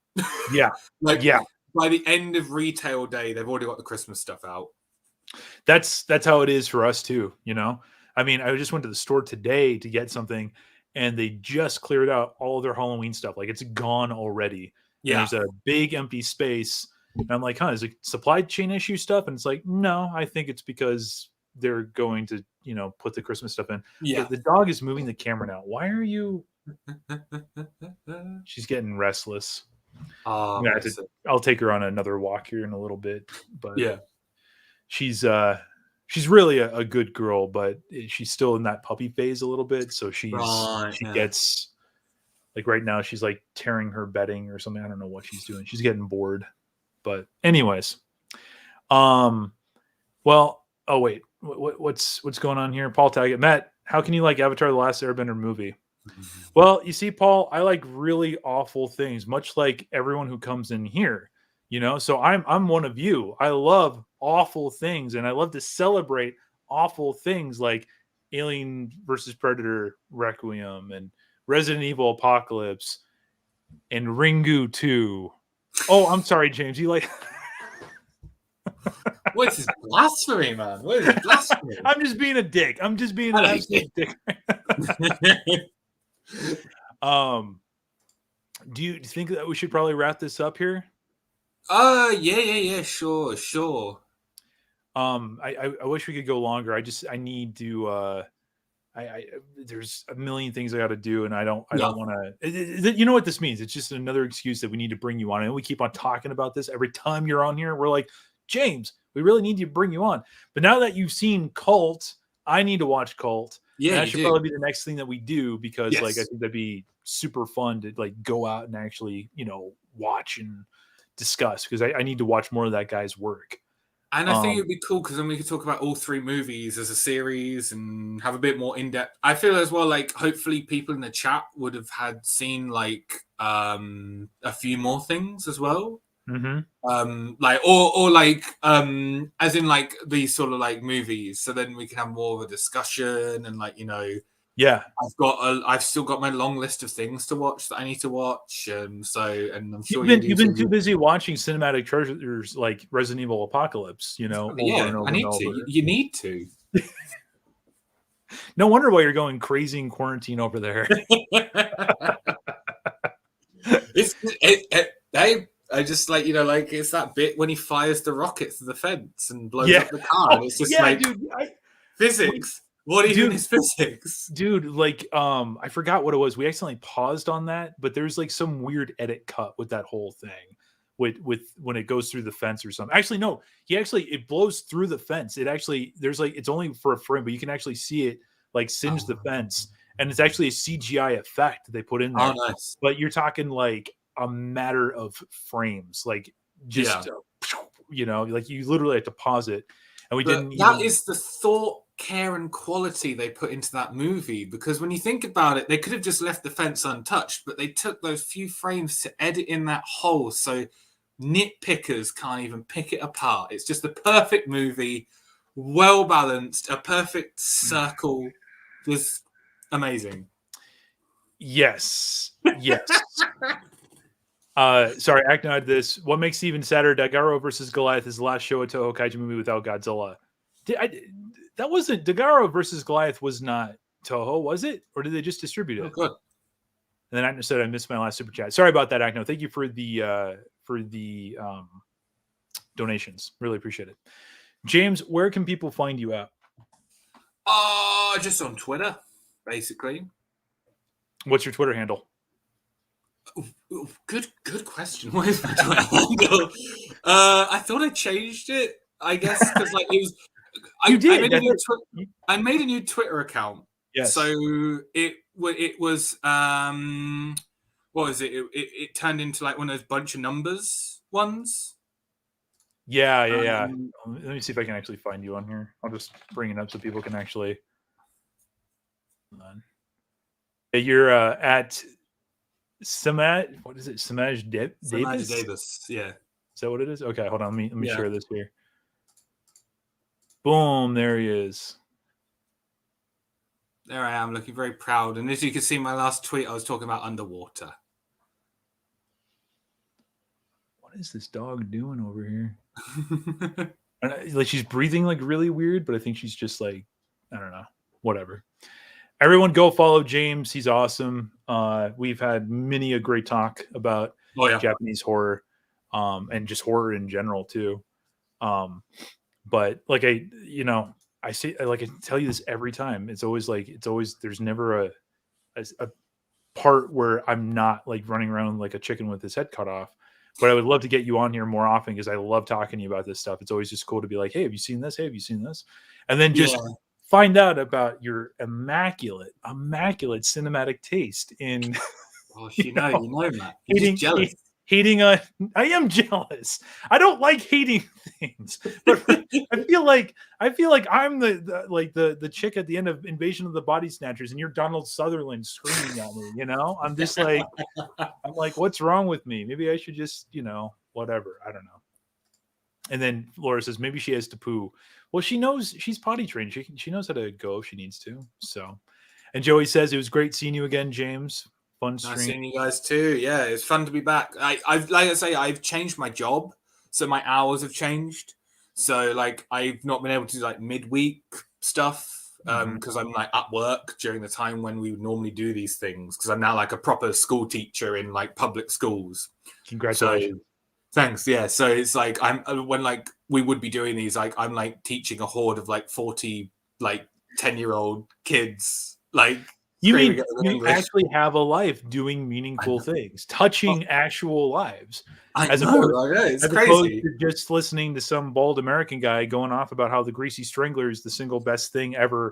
Yeah. By the end of retail day, they've already got the Christmas stuff out. That's how it is for us too, you know. I mean, I just went to the store today to get something, and they just cleared out all of their Halloween stuff. Like, it's gone already. Yeah. And there's a big empty space. And I'm like, is it supply chain issue stuff? And it's like, no, I think it's because they're going to, you know, put the Christmas stuff in. Yeah. The dog is moving the camera now. Why are you? She's getting restless. I'll take her on another walk here in a little bit. But yeah, she's really a good girl, but she's still in that puppy phase a little bit. So she gets, like, right now she's like tearing her bedding or something. I don't know what she's doing. She's getting bored. But anyways, well, oh wait, what's going on here? Paul Taggett, Matt, how can you like Avatar: The Last Airbender movie? Mm-hmm. Well, you see, Paul, I like really awful things, much like everyone who comes in here, you know. So I'm one of you. I love awful things, and I love to celebrate awful things like Alien versus Predator Requiem and Resident Evil Apocalypse and Ringu 2. Oh, I'm sorry, James. You like? What is this blasphemy, man? What is this blasphemy? I'm just being a dick. I'm just being an absolute dick. Do you think that we should probably wrap this up here? Yeah. Sure. I wish we could go longer. I need to. There's a million things I got to do, and I don't want to. You know what this means? It's just another excuse that we need to bring you on, and we keep on talking about this every time you're on here. We're like, James, we really need to bring you on. But now that you've seen Cult, I need to watch Cult. Yeah, that should probably be the next thing that we do, because like I think that'd be super fun to like go out and actually, you know, watch and discuss, because I need to watch more of that guy's work. And I think it would be cool because then we could talk about all 3 movies as a series and have a bit more in depth. I feel as well, like hopefully people in the chat would have had seen like a few more things as well. Like or like as in like these sort of like movies. So then we can have more of a discussion and like, you know. Yeah, I've still got my long list of things to watch that I need to watch, and I'm sure you've been too busy watching cinematic treasures like Resident Evil Apocalypse, you know, over and over I need and over. to. You need to. No wonder why you're going crazy in quarantine over there. I just like, you know, like it's that bit when he fires the rockets to the fence and blows up the car, and it's just like dude, physics. What even is physics? Dude, like, I forgot what it was. We accidentally paused on that, but there's like some weird edit cut with that whole thing with when it goes through the fence or something. Actually, no, it blows through the fence. It actually, there's like, it's only for a frame, but you can actually see it like singe the fence. And it's actually a CGI effect they put in there. Oh, nice. But you're talking like a matter of frames, like just, you know, like you literally have to pause it. And we didn't. That is the thought, care, and quality they put into that movie, because when you think about it, they could have just left the fence untouched, but they took those few frames to edit in that hole so nitpickers can't even pick it apart. It's just the perfect movie, well balanced, a perfect circle, just amazing. Yes. Sorry, acting out this. What makes Steven sadder? Daigoro versus Goliath is the last Showa Toho kaiju movie without Godzilla. That wasn't Daigoro versus Goliath. Was not Toho, was it? Or did they just distribute it? Oh, good. And then Acno said I missed my last super chat. Sorry about that, Acno. Thank you for the donations. Really appreciate it. James, where can people find you at? Just on Twitter, basically. What's your Twitter handle? Good question. What is my Twitter handle? I thought I changed it. I guess because like it was. I made a new Twitter account. Yes. So it was what was it? It turned into like one of those bunch of numbers ones. Yeah. Let me see if I can actually find you on here. I'll just bring it up so people can actually. Hold on. You're at Samaj. What is it? Samaj Davis. Samaj Davis. Yeah. Is that what it is? Okay, hold on. Let me share this here. Boom! There he is. There I am, looking very proud. And as you can see, my last tweet, I was talking about underwater. What is this dog doing over here? Like she's breathing like really weird, but I think she's just like, I don't know, whatever. Everyone go follow James. He's awesome. We've had many a great talk about Japanese horror, and just horror in general too. But like I tell you this every time. It's always there's never a part where I'm not like running around like a chicken with his head cut off. But I would love to get you on here more often because I love talking to you about this stuff. It's always just cool to be like, hey, have you seen this? Hey, have you seen this? And then just find out about your immaculate cinematic taste in. Oh, you know, Matt. You're just jealous. I am jealous. I don't like hating things, but I feel like I'm the chick at the end of Invasion of the Body Snatchers, and you're Donald Sutherland screaming at me. You know, I'm just like, what's wrong with me? Maybe I should just, whatever. I don't know. And then Laura says maybe she has to poo. Well, she knows she's potty trained. She knows how to go if she needs to. So, and Joey says it was great seeing you again, James. Fun stream. Nice seeing you guys too. Yeah, it's fun to be back. I've changed my job, so my hours have changed. So like I've not been able to do like midweek stuff because I'm like at work during the time when we would normally do these things. Because I'm now like a proper school teacher in like public schools. Congratulations. So, thanks. Yeah. So it's like when like we would be doing these, like I'm like teaching a horde of like 40 like 10-year-old kids like. You mean you actually have a life doing meaningful things, touching actual lives, as opposed to just listening to some bald American guy going off about how the Greasy Strangler is the single best thing ever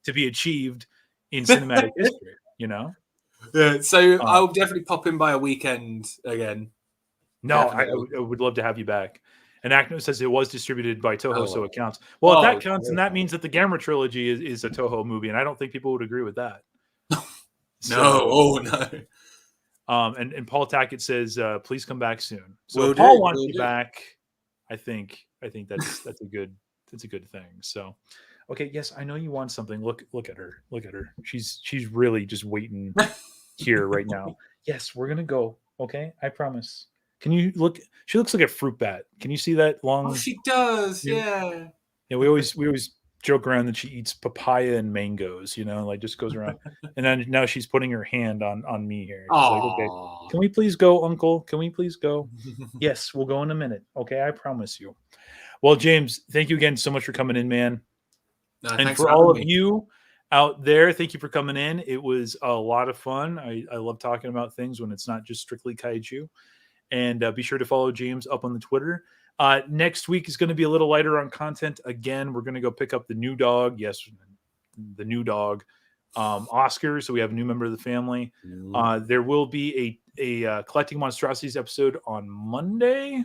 to be achieved in cinematic history. Yeah. So I'll definitely pop in by a weekend again. No, I would love to have you back. And Acno says it was distributed by Toho, so it counts. Well, if that counts, then that means that the Gamera trilogy is a Toho movie, and I don't think people would agree with that. No. And Paul Tackett says, please come back soon. So Will if Paul do, wants will you do. back, I think that's a good thing. So okay, yes, I know you want something. Look at her. Look at her. She's really just waiting here right now. Yes, we're gonna go. Okay, I promise. Can you look? She looks like a fruit bat. Can you see that long? Oh, she does. Yeah. Yeah, we always joke around that she eats papaya and mangoes. You know, like just goes around. And then now she's putting her hand on me here. She's like, okay, can we please go, Uncle? Can we please go? Yes, we'll go in a minute. Okay, I promise you. Well, James, thank you again so much for coming in, man. And for all of you out there, thank you for coming in. It was a lot of fun. I love talking about things when it's not just strictly kaiju. And be sure to follow James up on the Twitter. Next week is going to be a little lighter on content. Again, we're going to go pick up the new dog. Yes, the new dog, Oscar. So we have a new member of the family. There will be a Collecting Monstrosities episode on Monday.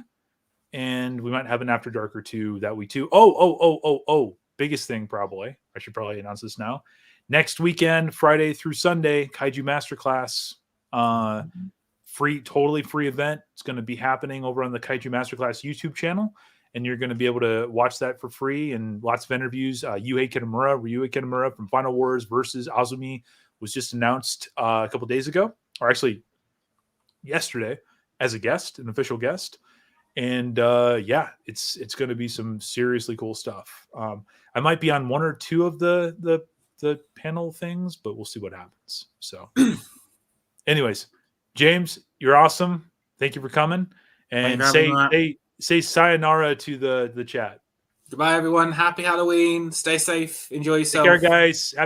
And we might have an After Dark or two that week too. Oh. Biggest thing, probably. I should probably announce this now. Next weekend, Friday through Sunday, Kaiju Masterclass. Totally free event. It's going to be happening over on the Kaiju Masterclass YouTube channel. And you're going to be able to watch that for free and lots of interviews. Ryuhei Kitamura from Final Wars versus Azumi was just announced a couple days ago, or actually yesterday, as a guest, an official guest. And it's going to be some seriously cool stuff. I might be on one or two of the panel things, but we'll see what happens. So, anyways, James, you're awesome. Thank you for coming. And say sayonara to the chat. Goodbye, everyone. Happy Halloween. Stay safe. Enjoy yourself. Take care, guys.